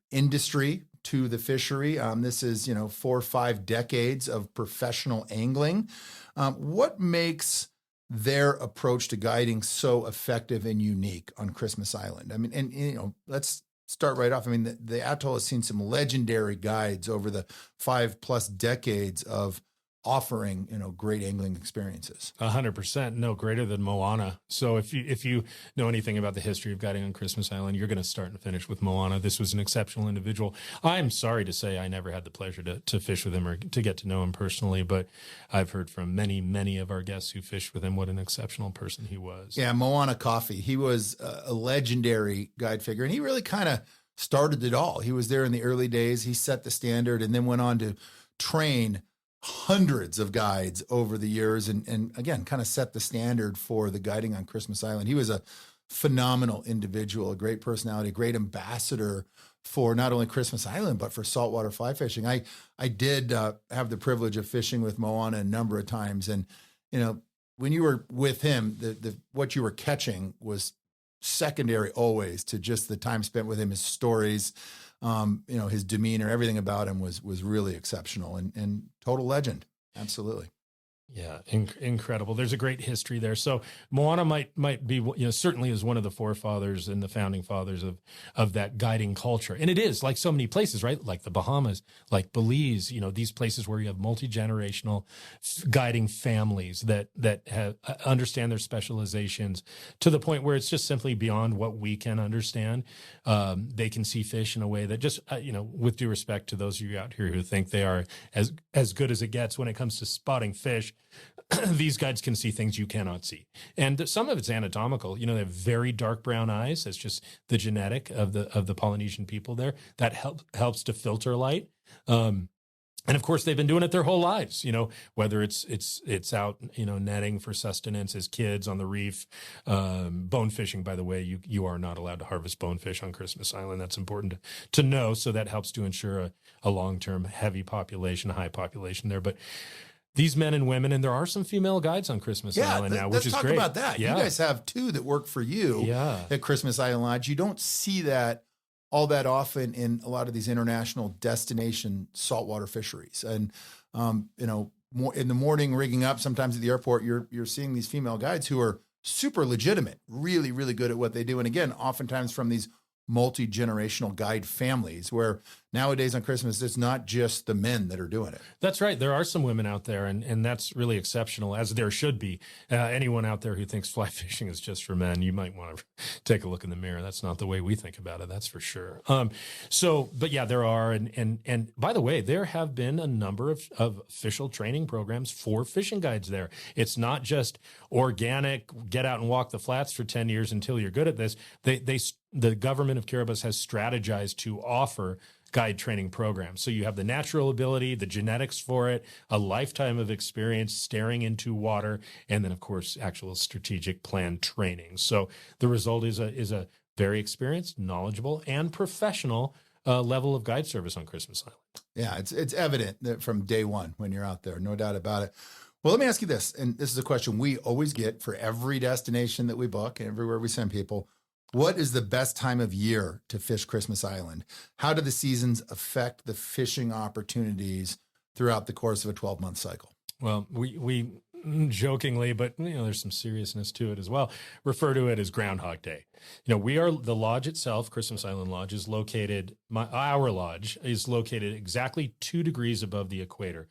industry to the fishery. This is, 4 or 5 decades of professional angling. What makes their approach to guiding so effective and unique on Christmas Island? I mean, and, let's start right off. I mean, the atoll has seen some legendary guides over the 5+ decades of offering, great angling experiences. 100%, no greater than Moana. So if you know anything about the history of guiding on Christmas Island, you're going to start and finish with Moana. This was an exceptional individual. I'm sorry to say I never had the pleasure to fish with him or to get to know him personally, but I've heard from many, many of our guests who fished with him what an exceptional person he was. Yeah, Moana Coffee. He was a legendary guide figure, and he really kind of started it all. He was there in the early days. He set the standard and then went on to train hundreds of guides over the years and again, kind of set the standard for the guiding on Christmas Island. He was a phenomenal individual, a great personality, a great ambassador for not only Christmas Island, but for saltwater fly fishing. I did have the privilege of fishing with Moana a number of times. And, when you were with him, what you were catching was secondary always to just the time spent with him, his stories, his demeanor, everything about him was really exceptional and total legend. Absolutely. Yeah, incredible. There's a great history there. So Moana might be, certainly is one of the forefathers and the founding fathers of that guiding culture. And it is like so many places, right? Like the Bahamas, like Belize, these places where you have multi-generational guiding families that have understand their specializations to the point where it's just simply beyond what we can understand. They can see fish in a way that just, with due respect to those of you out here who think they are as good as it gets when it comes to spotting fish, these guides can see things you cannot see. And some of it's anatomical. They have very dark brown eyes. That's just the genetic of the Polynesian people there. That helps to filter light. And of course, they've been doing it their whole lives, whether it's out, netting for sustenance as kids on the reef, bone fishing, by the way, you are not allowed to harvest bonefish on Christmas Island. That's important to know. So that helps to ensure a long-term high population there. But these men and women, and there are some female guides on Christmas Island now, which is great. Let's talk about that. Yeah. You guys have two that work for you at Christmas Island Lodge. You don't see that all that often in a lot of these international destination saltwater fisheries. And, more in the morning rigging up, sometimes at the airport, you're seeing these female guides who are super legitimate, really, really good at what they do. And again, oftentimes from these multi-generational guide families where nowadays on Christmas, it's not just the men that are doing it. That's right. There are some women out there, and that's really exceptional, as there should be. Anyone out there who thinks fly fishing is just for men, you might want to take a look in the mirror. That's not the way we think about it, that's for sure. But yeah, there are. And by the way, there have been a number of official training programs for fishing guides there. It's not just organic, get out and walk the flats for 10 years until you're good at this. The government of Kiribati has strategized to offer guide training programs. So you have the natural ability, the genetics for it, a lifetime of experience staring into water, and then, of course, actual strategic plan training. So the result is a very experienced, knowledgeable, and professional level of guide service on Christmas Island. Yeah, it's evident that from day one when you're out there, no doubt about it. Well, let me ask you this, and this is a question we always get for every destination that we book and everywhere we send people. What is the best time of year to fish Christmas Island? How do the seasons affect the fishing opportunities throughout the course of a 12-month cycle? Well, we jokingly, but there's some seriousness to it as well, refer to it as Groundhog Day. The lodge itself, Christmas Island Lodge, is located, our lodge is located exactly 2 degrees above the equator,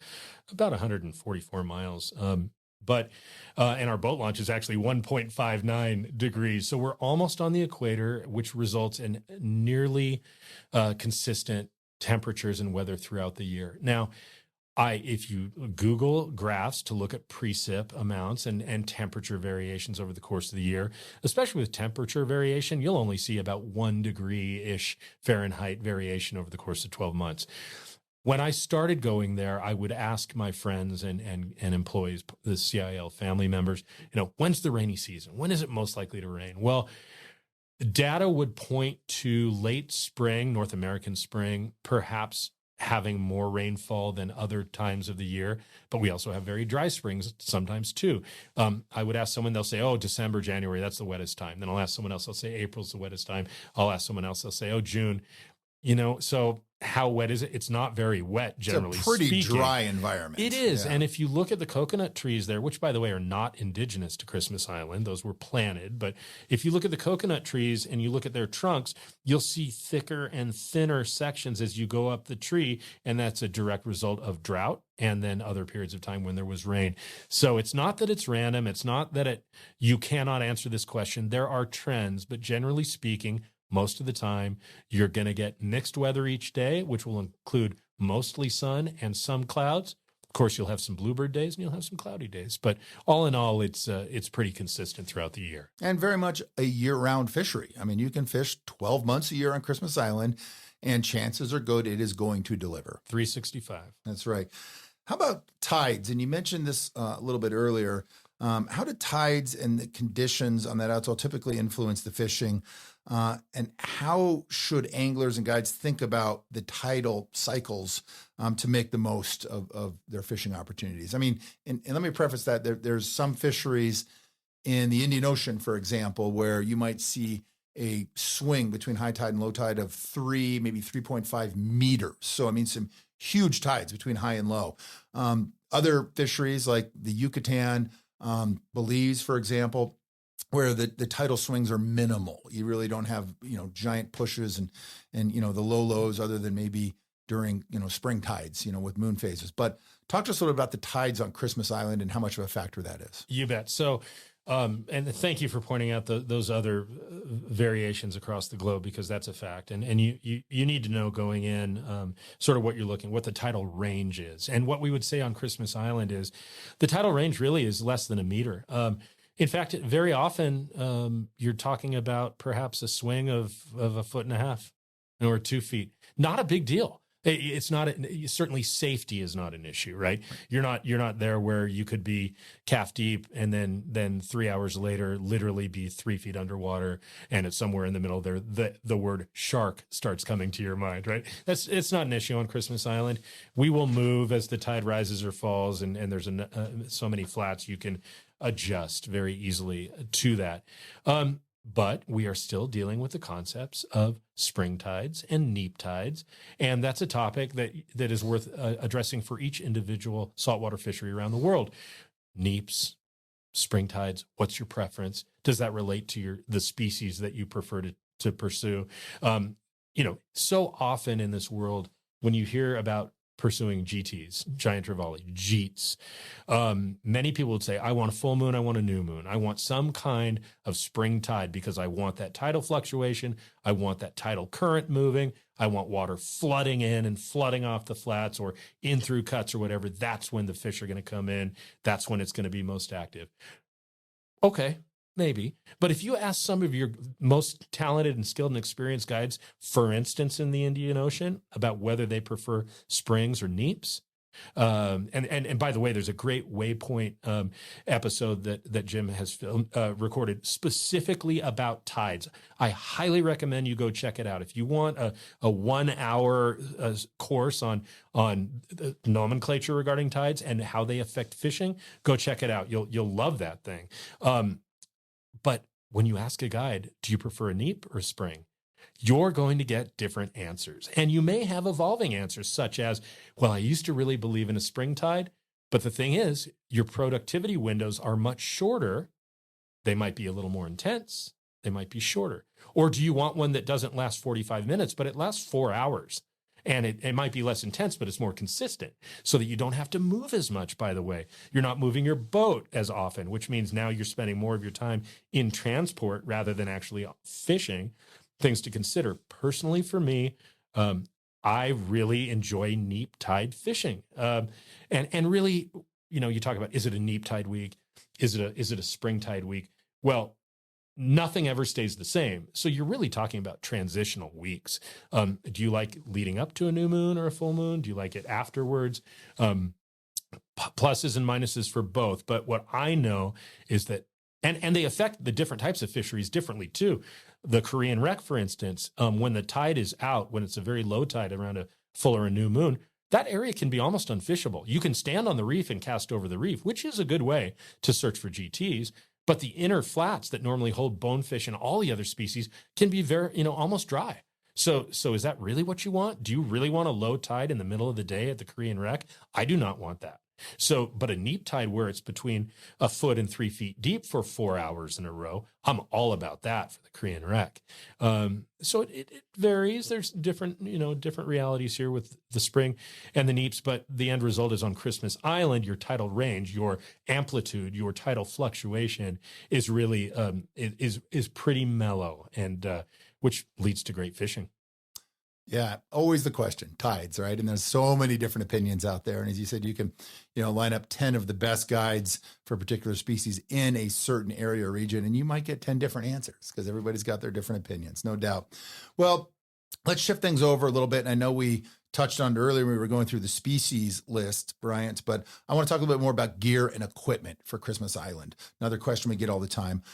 about 144 miles. And our boat launch is actually 1.59 degrees. So we're almost on the equator, which results in nearly consistent temperatures and weather throughout the year. Now, if you Google graphs to look at precip amounts and temperature variations over the course of the year, especially with temperature variation, you'll only see about 1 degree-ish Fahrenheit variation over the course of 12 months. When I started going there, I would ask my friends and employees, the CIL family members, when's the rainy season? When is it most likely to rain? Well, data would point to late spring, North American spring, perhaps having more rainfall than other times of the year, but we also have very dry springs sometimes too. I would ask someone, they'll say, oh, December, January, that's the wettest time. Then I'll ask someone else, they'll say April's the wettest time. I'll ask someone else, they'll say, oh, June. So how wet is it? It's not very wet, generally speaking. It's a pretty dry environment. It is. Yeah. And if you look at the coconut trees there, which, by the way, are not indigenous to Christmas Island, those were planted. But if you look at the coconut trees and you look at their trunks, you'll see thicker and thinner sections as you go up the tree. And that's a direct result of drought and then other periods of time when there was rain. So it's not that it's random. It's not that you cannot answer this question. There are trends, but generally speaking, most of the time, you're going to get mixed weather each day, which will include mostly sun and some clouds. Of course, you'll have some bluebird days and you'll have some cloudy days. But all in all, it's pretty consistent throughout the year. And very much a year-round fishery. I mean, you can fish 12 months a year on Christmas Island, and chances are good it is going to deliver. 365. That's right. How about tides? And you mentioned this a little bit earlier. How do tides and the conditions on that atoll typically influence the fishing? And how should anglers and guides think about the tidal cycles to make the most of their fishing opportunities? I mean, and let me preface that there's some fisheries in the Indian Ocean, for example, where you might see a swing between high tide and low tide of 3, maybe 3.5 meters. So, I mean, some huge tides between high and low. Other fisheries like the Yucatan, Belize, for example, where the tidal swings are minimal. You really don't have, giant pushes and the low lows other than maybe during, spring tides, with moon phases. But talk to us a little about the tides on Christmas Island and how much of a factor that is. You bet. So, and thank you for pointing out those other variations across the globe, because that's a fact. And you need to know going in sort of what the tidal range is. And what we would say on Christmas Island is the tidal range really is less than a meter. In fact, very often you're talking about perhaps a swing of 1.5 feet or 2 feet. Not a big deal. It's not certainly safety is not an issue, right? You're not there where you could be calf deep and then 3 hours later literally be 3 feet underwater, and it's somewhere in the middle there the word shark starts coming to your mind, right? It's not an issue on Christmas Island. We will move as the tide rises or falls, and there's so many flats you can adjust very easily to that. But we are still dealing with the concepts of spring tides and neap tides. And that's a topic that is worth addressing for each individual saltwater fishery around the world. Neaps, spring tides, what's your preference? Does that relate to the species that you prefer to pursue? So often in this world, when you hear about pursuing GTs, giant trevally, jeets, many people would say, I want a full moon, I want a new moon. I want some kind of spring tide because I want that tidal fluctuation. I want that tidal current moving. I want water flooding in and flooding off the flats or in through cuts or whatever. That's when the fish are going to come in. That's when it's going to be most active. Okay, maybe. But if you ask some of your most talented and skilled and experienced guides, for instance, in the Indian Ocean, about whether they prefer springs or neaps, and by the way, there's a great Waypoint episode that Jim has recorded specifically about tides. I highly recommend you go check it out. If you want a 1 hour course on the nomenclature regarding tides and how they affect fishing, go check it out. You'll love that thing. But when you ask a guide, do you prefer a neap or a spring? You're going to get different answers. And you may have evolving answers such as, well, I used to really believe in a spring tide, but the thing is, your productivity windows are much shorter. They might be a little more intense. They might be shorter. Or do you want one that doesn't last 45 minutes, but it lasts 4 hours? And it might be less intense, but it's more consistent so that you don't have to move as much, by the way. You're not moving your boat as often, which means now you're spending more of your time in transport rather than actually fishing. Things to consider. Personally, for me, I really enjoy neap tide fishing. And really, you talk about, is it a neap tide week? Is it a spring tide week? Well, nothing ever stays the same. So you're really talking about transitional weeks. Do you like leading up to a new moon or a full moon? Do you like it afterwards? Pluses and minuses for both. But what I know is that, and they affect the different types of fisheries differently too. The Korean wreck, for instance, when the tide is out, when it's a very low tide around a full or a new moon, that area can be almost unfishable. You can stand on the reef and cast over the reef, which is a good way to search for GTs. But the inner flats that normally hold bonefish and all the other species can be very, almost dry. So is that really what you want? Do you really want a low tide in the middle of the day at the Korean wreck? I do not want that. But a neap tide where it's between 1 foot and 3 feet deep for 4 hours in a row, I'm all about that for the Korean wreck. So it varies. There's different realities here with the spring and the neaps, but the end result is on Christmas Island, your tidal range, your amplitude, your tidal fluctuation is really is pretty mellow, and which leads to great fishing. Yeah, always the question, tides, right? And there's so many different opinions out there. And as you said, you can, line up 10 of the best guides for a particular species in a certain area or region, and you might get 10 different answers because everybody's got their different opinions, no doubt. Well, let's shift things over a little bit. And I know we touched on it earlier when we were going through the species list, Bryant, but I want to talk a little bit more about gear and equipment for Christmas Island. Another question we get all the time.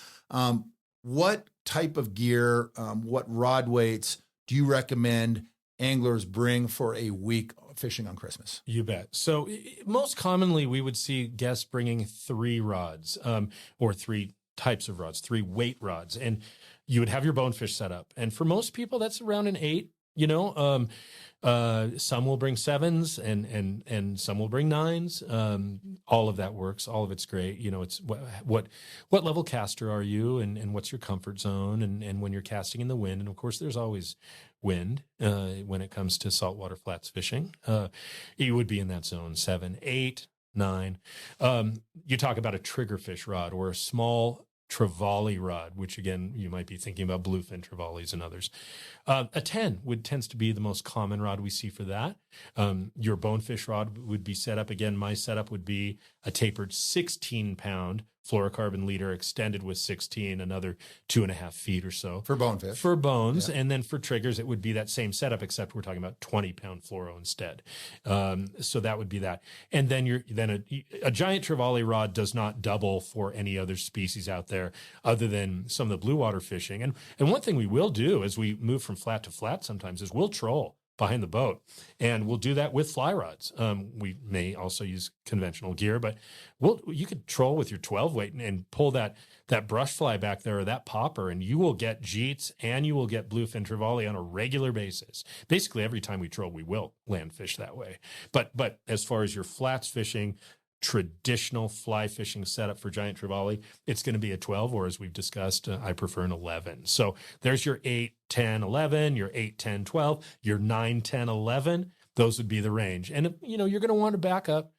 What type of gear, what rod weights do you recommend anglers bring for a week fishing on Christmas? You bet. So most commonly we would see guests bringing 3 rods, or 3 types of rods, 3 weight rods, and you would have your bonefish set up. And for most people, that's around an 8 Some will bring 7s and some will bring 9s. All of that works. All of it's great. It's what level caster are you, and what's your comfort zone, and when you're casting in the wind. And of course, there's always wind when it comes to saltwater flats fishing. You would be in that zone 7, 8, 9. You talk about a triggerfish rod or a small trevally rod, which again, you might be thinking about bluefin trevallies and others. A 10 tends to be the most common rod we see for that. Your bonefish rod would be set up. Again, my setup would be a tapered 16-pound fluorocarbon leader extended with 16, another 2.5 feet or so. For bonefish. For bones. Yeah. And then for triggers, it would be that same setup, except we're talking about 20-pound fluoro instead. So that would be that. And then a giant trevally rod does not double for any other species out there other than some of the blue water fishing. And one thing we will do as we move from flat to flat sometimes is we'll troll behind the boat, and we'll do that with fly rods. We may also use conventional gear, but you could troll with your 12 weight and pull that brush fly back there or that popper, and you will get jeets and you will get bluefin trevally on a regular basis. Basically, every time we troll, we will land fish that way. But as far as your flats fishing, traditional fly fishing setup for giant trevally, it's going to be a 12, or as we've discussed, I prefer an 11. So there's your 8, 10, 11, your 8, 10, 12, your 9, 10, 11. Those would be the range. And, you're going to want to back up.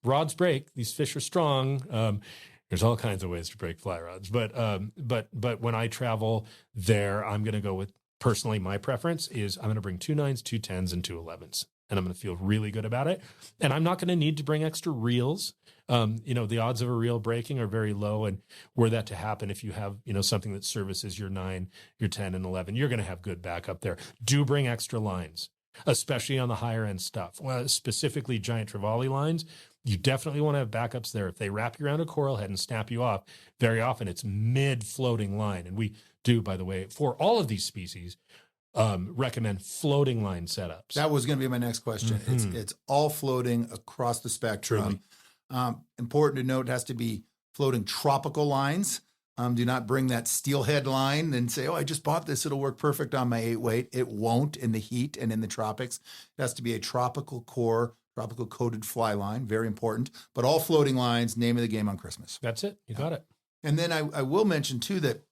Rods break. These fish are strong. There's all kinds of ways to break fly rods. But when I travel there, I'm going to go with, personally, my preference is I'm going to bring 2 9s, 2 10s, and 2 11s. And I'm going to feel really good about it. And I'm not going to need to bring extra reels. The odds of a reel breaking are very low. And were that to happen, if you have, something that services your 9, your 10, and 11, you're going to have good backup there. Do bring extra lines, especially on the higher end stuff. Well, specifically giant trevally lines, you definitely want to have backups there. If they wrap you around a coral head and snap you off, very often it's mid-floating line. And we do, by the way, for all of these species, recommend floating line setups. That was going to be my next question. Mm-hmm. It's all floating across the spectrum. Important to note, it has to be floating tropical lines. Do not bring that steelhead line and say, I just bought this. It'll work perfect on my 8 weight. It won't in the heat and in the tropics. It has to be a tropical core, tropical coated fly line. Very important. But all floating lines, name of the game on Christmas. That's it. You got it. And then I will mention too that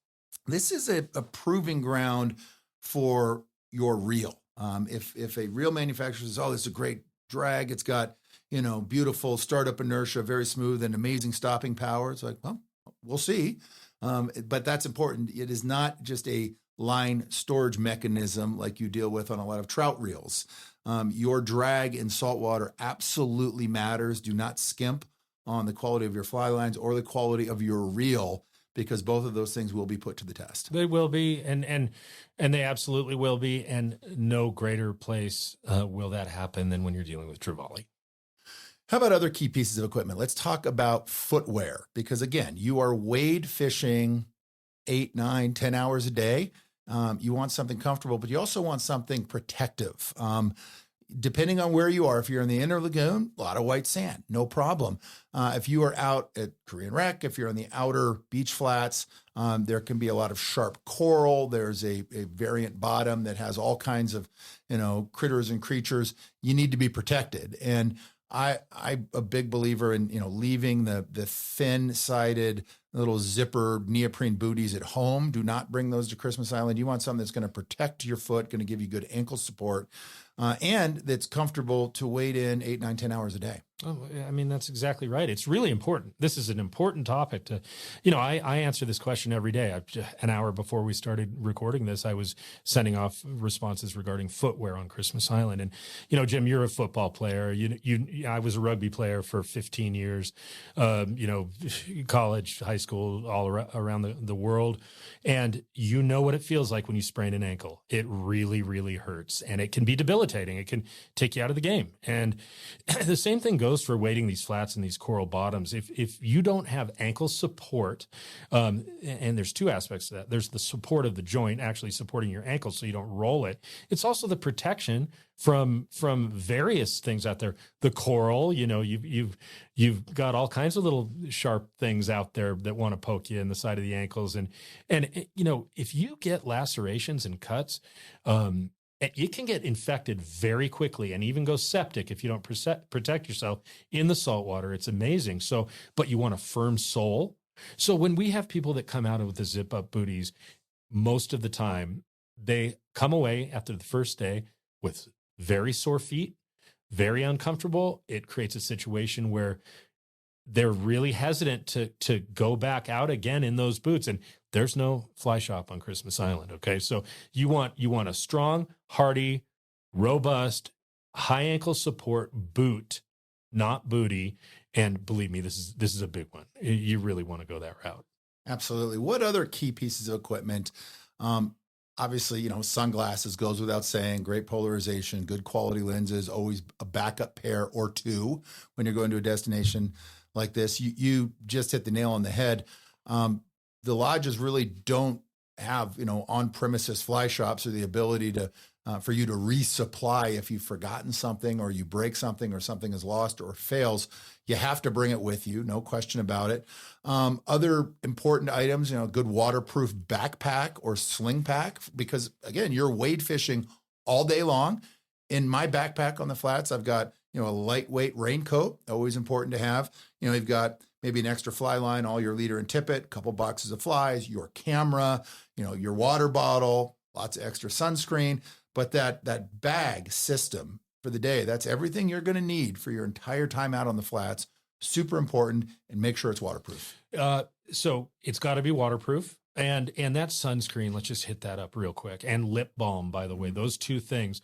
this is a proving ground for your reel. If a reel manufacturer says, this is a great drag, it's got, beautiful startup inertia, very smooth and amazing stopping power. It's like, well, we'll see. But that's important. It is not just a line storage mechanism like you deal with on a lot of trout reels. Your drag in saltwater absolutely matters. Do not skimp on the quality of your fly lines or the quality of your reel, because both of those things will be put to the test. They will be, and they absolutely will be, and no greater place will that happen than when you're dealing with trevally. How about other key pieces of equipment? Let's talk about footwear, because again, you are wade fishing 8, 9, 10 hours a day. You want something comfortable, but you also want something protective. Depending on where you are, if you're in the inner lagoon, a lot of white sand, no problem. If you are out at Korean Wreck, if you're on the outer beach flats, there can be a lot of sharp coral. There's a variant bottom that has all kinds of, critters and creatures. You need to be protected. And I'm a big believer in, leaving the thin-sided little zipper neoprene booties at home. Do not bring those to Christmas Island. You want something that's going to protect your foot, going to give you good ankle support, and that's comfortable to wade in 8, 9, 10 hours a day. Oh, I mean, that's exactly right. It's really important. This is an important topic to, I answer this question every day. An hour before we started recording this, I was sending off responses regarding footwear on Christmas Island. And, Jim, you're a football player. I was a rugby player for 15 years, college, high school, all around the world. And you know what it feels like when you sprain an ankle. It really, really hurts, and it can be debilitating. It can take you out of the game. And the same thing goes for wading these flats and these coral bottoms. If you don't have ankle support, and there's two aspects to that. There's the support of the joint, actually supporting your ankle so you don't roll it. It's also the protection from various things out there. The coral, you've got all kinds of little sharp things out there that want to poke you in the side of the ankles. And if you get lacerations and cuts, it can get infected very quickly and even go septic if you don't protect yourself in the saltwater. It's amazing. So, but you want a firm sole. So when we have people that come out with the zip up booties, most of the time they come away after the first day with very sore feet, very uncomfortable. It creates a situation where they're really hesitant to go back out again in those boots. And there's no fly shop on Christmas Island. Okay. So you want a strong, hardy, robust, high ankle support boot, not booty. And believe me, this is a big one. You really want to go that route. Absolutely. What other key pieces of equipment? Obviously, sunglasses goes without saying, great polarization, good quality lenses, always a backup pair or two when you're going to a destination like this. You just hit the nail on the head. The lodges really don't have, on-premises fly shops or the ability to for you to resupply if you've forgotten something or you break something or something is lost or fails. You have to bring it with you, no question about it. Other important items, good waterproof backpack or sling pack, because again, you're wade fishing all day long. In my backpack on the flats, I've got, a lightweight raincoat, always important to have. You've got maybe an extra fly line, all your leader and tippet, a couple boxes of flies, your camera, your water bottle, lots of extra sunscreen. But that bag system for the day, that's everything you're going to need for your entire time out on the flats. Super important, and make sure it's waterproof. So it's got to be waterproof. And that sunscreen, let's just hit that up real quick. And lip balm, by the way, those two things.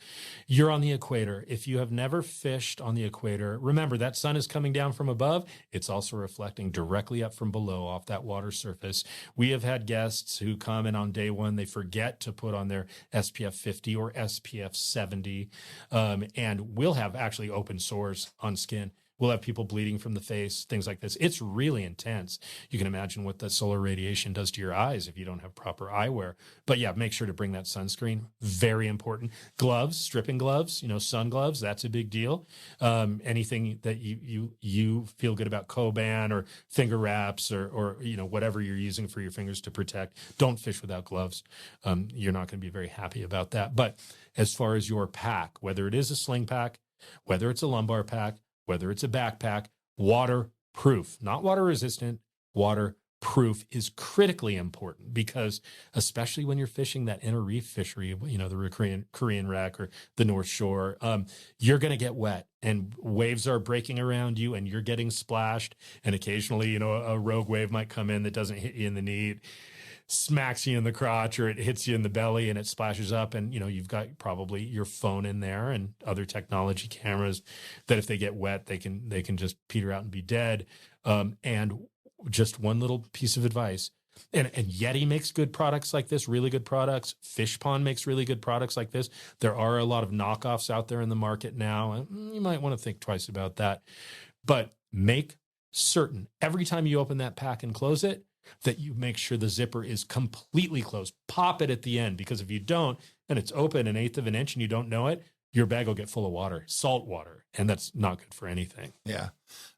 You're on the equator. If you have never fished on the equator, remember that sun is coming down from above. It's also reflecting directly up from below off that water surface. We have had guests who come and on day one, they forget to put on their SPF 50 or SPF 70. And we'll have actually open sores on skin. We'll have people bleeding from the face, things like this. It's really intense. You can imagine what the solar radiation does to your eyes if you don't have proper eyewear. But yeah, make sure to bring that sunscreen. Very important. Gloves, stripping gloves, sun gloves, that's a big deal. Anything that you feel good about, Coban or finger wraps or whatever you're using for your fingers to protect. Don't fish without gloves. You're not going to be very happy about that. But as far as your pack, whether it is a sling pack, whether it's a lumbar pack, whether it's a backpack, waterproof, not water resistant, waterproof is critically important, because especially when you're fishing that inner reef fishery, the Korean wreck or the North Shore, you're going to get wet and waves are breaking around you and you're getting splashed. And occasionally, a rogue wave might come in that doesn't hit you in the knee. It smacks you in the crotch or it hits you in the belly and it splashes up, and you've got probably your phone in there and other technology cameras that if they get wet they can just peter out and be dead. And just one little piece of advice, and Yeti makes good products like this, really good products. Fish Pond makes really good products like this. There are a lot of knockoffs out there in the market now, and you might want to think twice about that. But make certain every time you open that pack and close it that you make sure the zipper is completely closed. Pop it at the end, because if you don't, and it's open 1/8 of an inch and you don't know it, your bag will get full of water, salt water, and that's not good for anything. Yeah.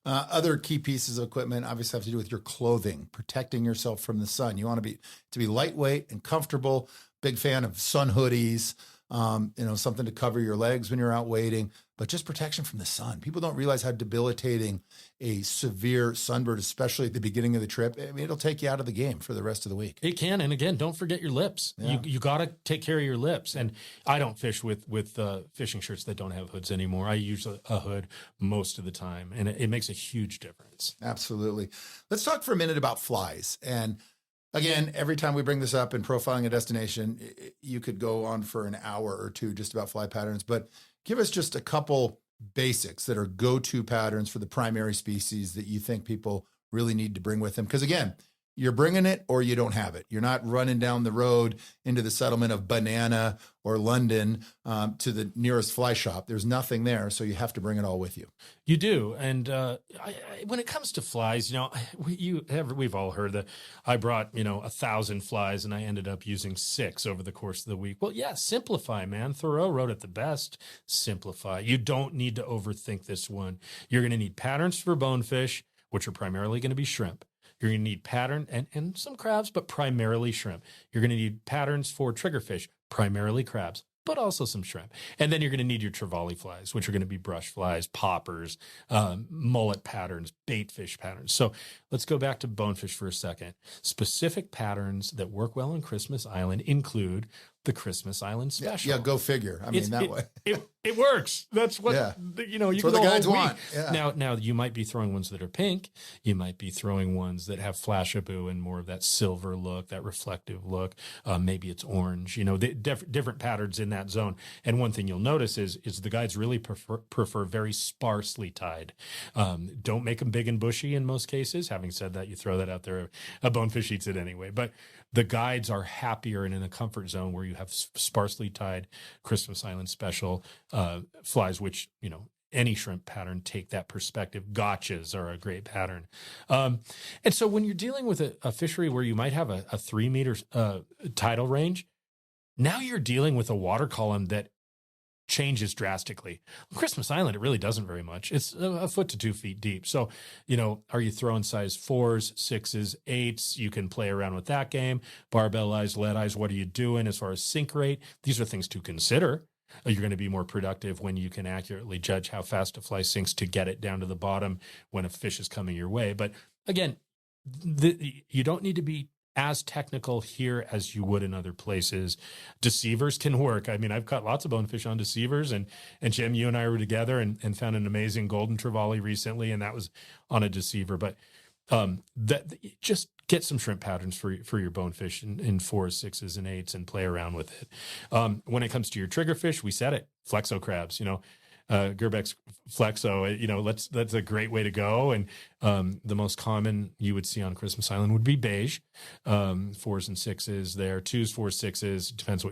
Other key pieces of equipment obviously have to do with your clothing, protecting yourself from the sun. You want to be lightweight and comfortable. Big fan of sun hoodies, something to cover your legs when you're out wading, but just protection from the sun. People don't realize how debilitating a severe sunburn, especially at the beginning of the trip. I mean, it'll take you out of the game for the rest of the week. It can. And again, don't forget your lips. Yeah. You got to take care of your lips. And I don't fish with fishing shirts that don't have hoods anymore. I use a hood most of the time, and it makes a huge difference. Absolutely. Let's talk for a minute about flies. And again, every time we bring this up in profiling a destination, you could go on for an hour or two just about fly patterns, but give us just a couple basics that are go-to patterns for the primary species that you think people really need to bring with them. Because again, you're bringing it or you don't have it. You're not running down the road into the settlement of Banana or London to the nearest fly shop. There's nothing there, so you have to bring it all with you. You do. And when it comes to flies, we've all heard that I brought, 1,000 flies and I ended up using 6 over the course of the week. Well, yeah, simplify, man. Thoreau wrote it the best. Simplify. You don't need to overthink this one. You're going to need patterns for bonefish, which are primarily going to be shrimp. You're going to need pattern and some crabs, but primarily shrimp. You're going to need patterns for triggerfish, primarily crabs, but also some shrimp. And then you're going to need your trevally flies, which are going to be brush flies, poppers, mullet patterns, bait fish patterns. So let's go back to bonefish for a second. Specific patterns that work well on Christmas Island include the Christmas Island special. Yeah, go figure. I mean, that way. It works. That's what, you know, you That's what can the go guides all week. want. Yeah. Now you might be throwing ones that are pink. You might be throwing ones that have flashaboo and more of that silver look, that reflective look. Maybe it's orange, you know, different patterns in that zone. And one thing you'll notice is the guides really prefer very sparsely tied. Don't make them big and bushy in most cases. Having said that, you throw that out there, a bonefish eats it anyway. But the guides are happier and in a comfort zone where you have sparsely tied Christmas Island special flies, which, you know, any shrimp pattern, take that perspective. Gotchas are a great pattern. And so when you're dealing with a fishery where you might have a 3 meter tidal range, now you're dealing with a water column that changes drastically. On Christmas Island, it really doesn't very much. It's a foot to 2 feet deep. So, you know, are you throwing size 4s, 6s, 8s? You can play around with that game. Barbell eyes, lead eyes, what are you doing as far as sink rate? These are things to consider. You're going to be more productive when you can accurately judge how fast a fly sinks to get it down to the bottom when a fish is coming your way. But again, you don't need to be as technical here as you would in other places. Deceivers can work. I mean, I've caught lots of bonefish on deceivers, and Jim, you and I were together and found an amazing golden trevally recently, and that was on a deceiver. But just get some shrimp patterns for your bonefish in 4s, 6s, and 8s and play around with it. When it comes to your triggerfish, we said it, flexo crabs, you know, Gerbeck's flexo, you know, that's a great way to go. And the most common you would see on Christmas Island would be beige, 4s and 6s there, 2s, 4s, 6s. Depends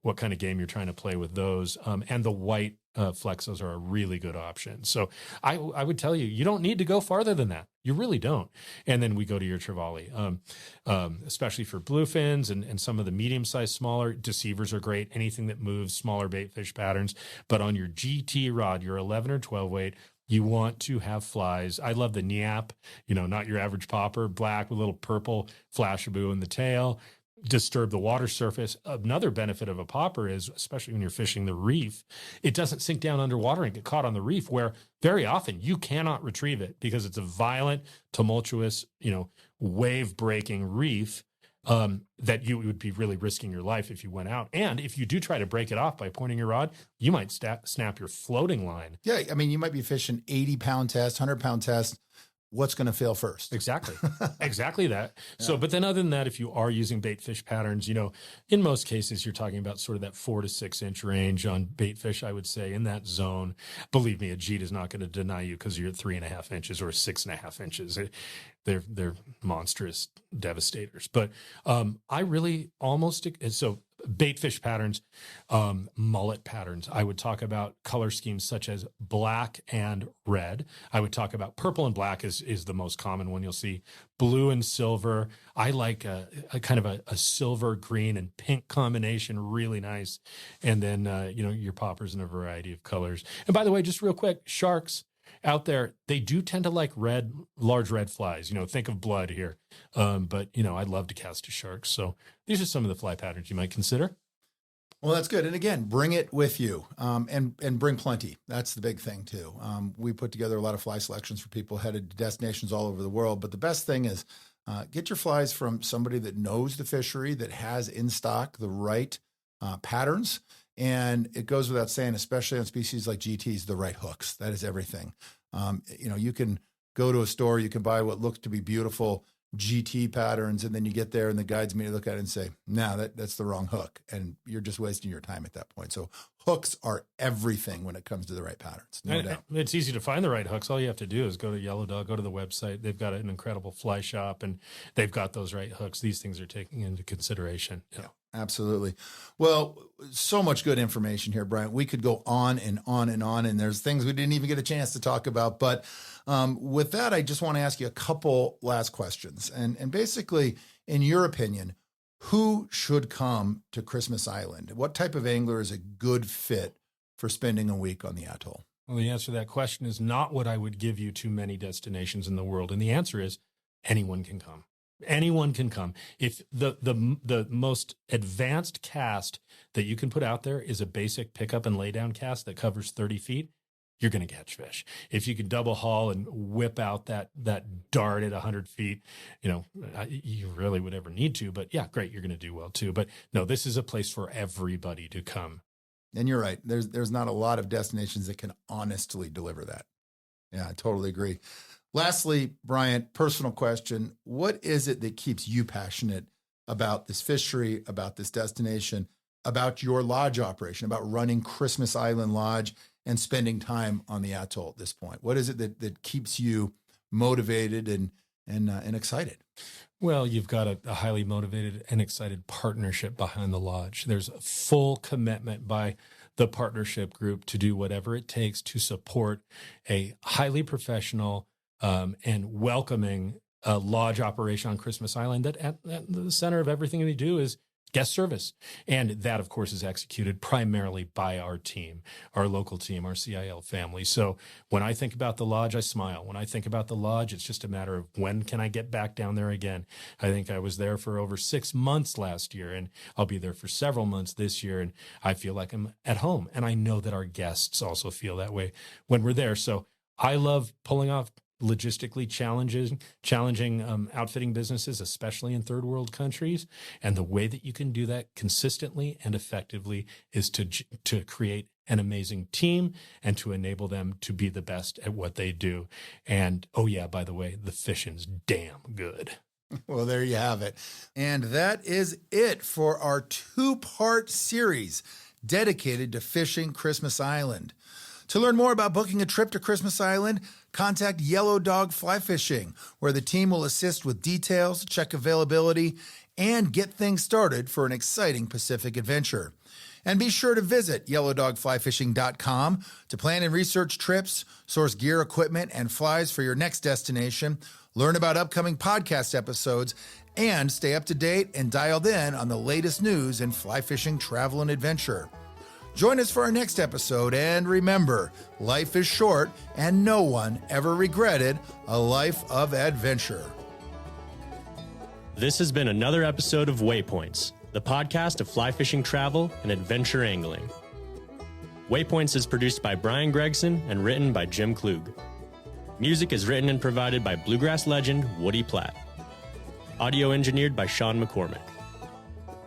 what kind of game you're trying to play with those. And the white flexos are a really good option. So I would tell you, you don't need to go farther than that. You really don't. And then we go to your trevally, especially for bluefins and some of the medium-sized, smaller deceivers are great. Anything that moves, smaller bait fish patterns. But on your GT rod, your 11 or 12 weight, you want to have flies. I love the Niap, you know, not your average popper, black with a little purple flashaboo in the tail. Disturb the water surface. Another benefit of a popper is, especially when you're fishing the reef, it doesn't sink down underwater and get caught on the reef, where very often you cannot retrieve it because it's a violent, tumultuous, you know, wave breaking reef that you would be really risking your life if you went out. And if you do try to break it off by pointing your rod, you might snap your floating line. Yeah. I mean, you might be fishing 80-pound test, 100-pound test. What's going to fail first? Exactly. Exactly that. Yeah. So, but then other than that, if you are using bait fish patterns, you know, in most cases, you're talking about sort of that 4 to 6 inch range on bait fish, I would say, in that zone. Believe me, a Jeet is not going to deny you because you're at 3.5 inches or 6.5 inches. They're monstrous devastators. But I really so bait fish patterns, mullet patterns. I would talk about color schemes such as black and red. I would talk about purple and black is the most common one you'll see. Blue and silver. I like a kind of a silver, green, and pink combination. Really nice. And then, you know, your poppers in a variety of colors. And by the way, just real quick, sharks out there, they do tend to like large red flies. You know, think of blood here. But, you know, I'd love to cast a shark. So these are some of the fly patterns you might consider. Well, that's good. And again, bring it with you and bring plenty. That's the big thing, too. We put together a lot of fly selections for people headed to destinations all over the world. But the best thing is get your flies from somebody that knows the fishery, that has in stock the right patterns. And it goes without saying, especially on species like GTs, the right hooks. That is everything. You know, you can go to a store, you can buy what looks to be beautiful GT patterns, and then you get there and the guides immediately look at it and say, no, that's the wrong hook. And you're just wasting your time at that point. So hooks are everything when it comes to the right patterns. No doubt. It's easy to find the right hooks. All you have to do is go to Yellow Dog, go to the website. They've got an incredible fly shop and they've got those right hooks. These things are taken into consideration. Yeah. Absolutely. Well, so much good information here, Bryant. We could go on and on and on, and there's things we didn't even get a chance to talk about. But with that, I just want to ask you a couple last questions. And basically, in your opinion, who should come to Christmas Island? What type of angler is a good fit for spending a week on the atoll? Well, the answer to that question is not what I would give you to many destinations in the world. And the answer is anyone can come. Anyone can come. If the most advanced cast that you can put out there is a basic pickup and lay down cast that covers 30 feet, you're going to catch fish. If you can double haul and whip out that dart at 100 feet, you really would ever need to. But yeah, great, you're going to do well too. But no, this is a place for everybody to come. And you're right. There's not a lot of destinations that can honestly deliver that. Yeah, I totally agree. Lastly, Bryant, personal question. What is it that keeps you passionate about this fishery, about this destination, about your lodge operation, about running Christmas Island Lodge and spending time on the atoll at this point? What is it that keeps you motivated and excited? Well, you've got a highly motivated and excited partnership behind the lodge. There's a full commitment by the partnership group to do whatever it takes to support a highly professional and welcoming lodge operation on Christmas Island that at the center of everything we do is guest service. And that, of course, is executed primarily by our team, our local team, our CIL family. So when I think about the lodge, I smile. When I think about the lodge, it's just a matter of when can I get back down there again? I think I was there for over 6 months last year, and I'll be there for several months this year. And I feel like I'm at home. And I know that our guests also feel that way when we're there. So I love pulling off logistically challenging outfitting businesses, especially in third world countries. And the way that you can do that consistently and effectively is to create an amazing team and to enable them to be the best at what they do. And oh yeah, by the way, the fishing's damn good. Well, there you have it. And that is it for our 2-part series dedicated to fishing Christmas Island. To learn more about booking a trip to Christmas Island, contact Yellow Dog Flyfishing, where the team will assist with details, check availability, and get things started for an exciting Pacific adventure. And be sure to visit yellowdogflyfishing.com to plan and research trips, source gear, equipment, and flies for your next destination, learn about upcoming podcast episodes, and stay up to date and dialed in on the latest news in fly fishing, travel, and adventure. Join us for our next episode, and remember, life is short, and no one ever regretted a life of adventure. This has been another episode of Waypoints, the podcast of fly fishing travel and adventure angling. Waypoints is produced by Brian Gregson and written by Jim Klug. Music is written and provided by bluegrass legend Woody Platt. Audio engineered by Sean McCormick.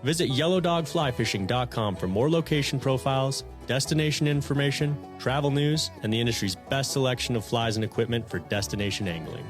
Visit yellowdogflyfishing.com for more location profiles, destination information, travel news, and the industry's best selection of flies and equipment for destination angling.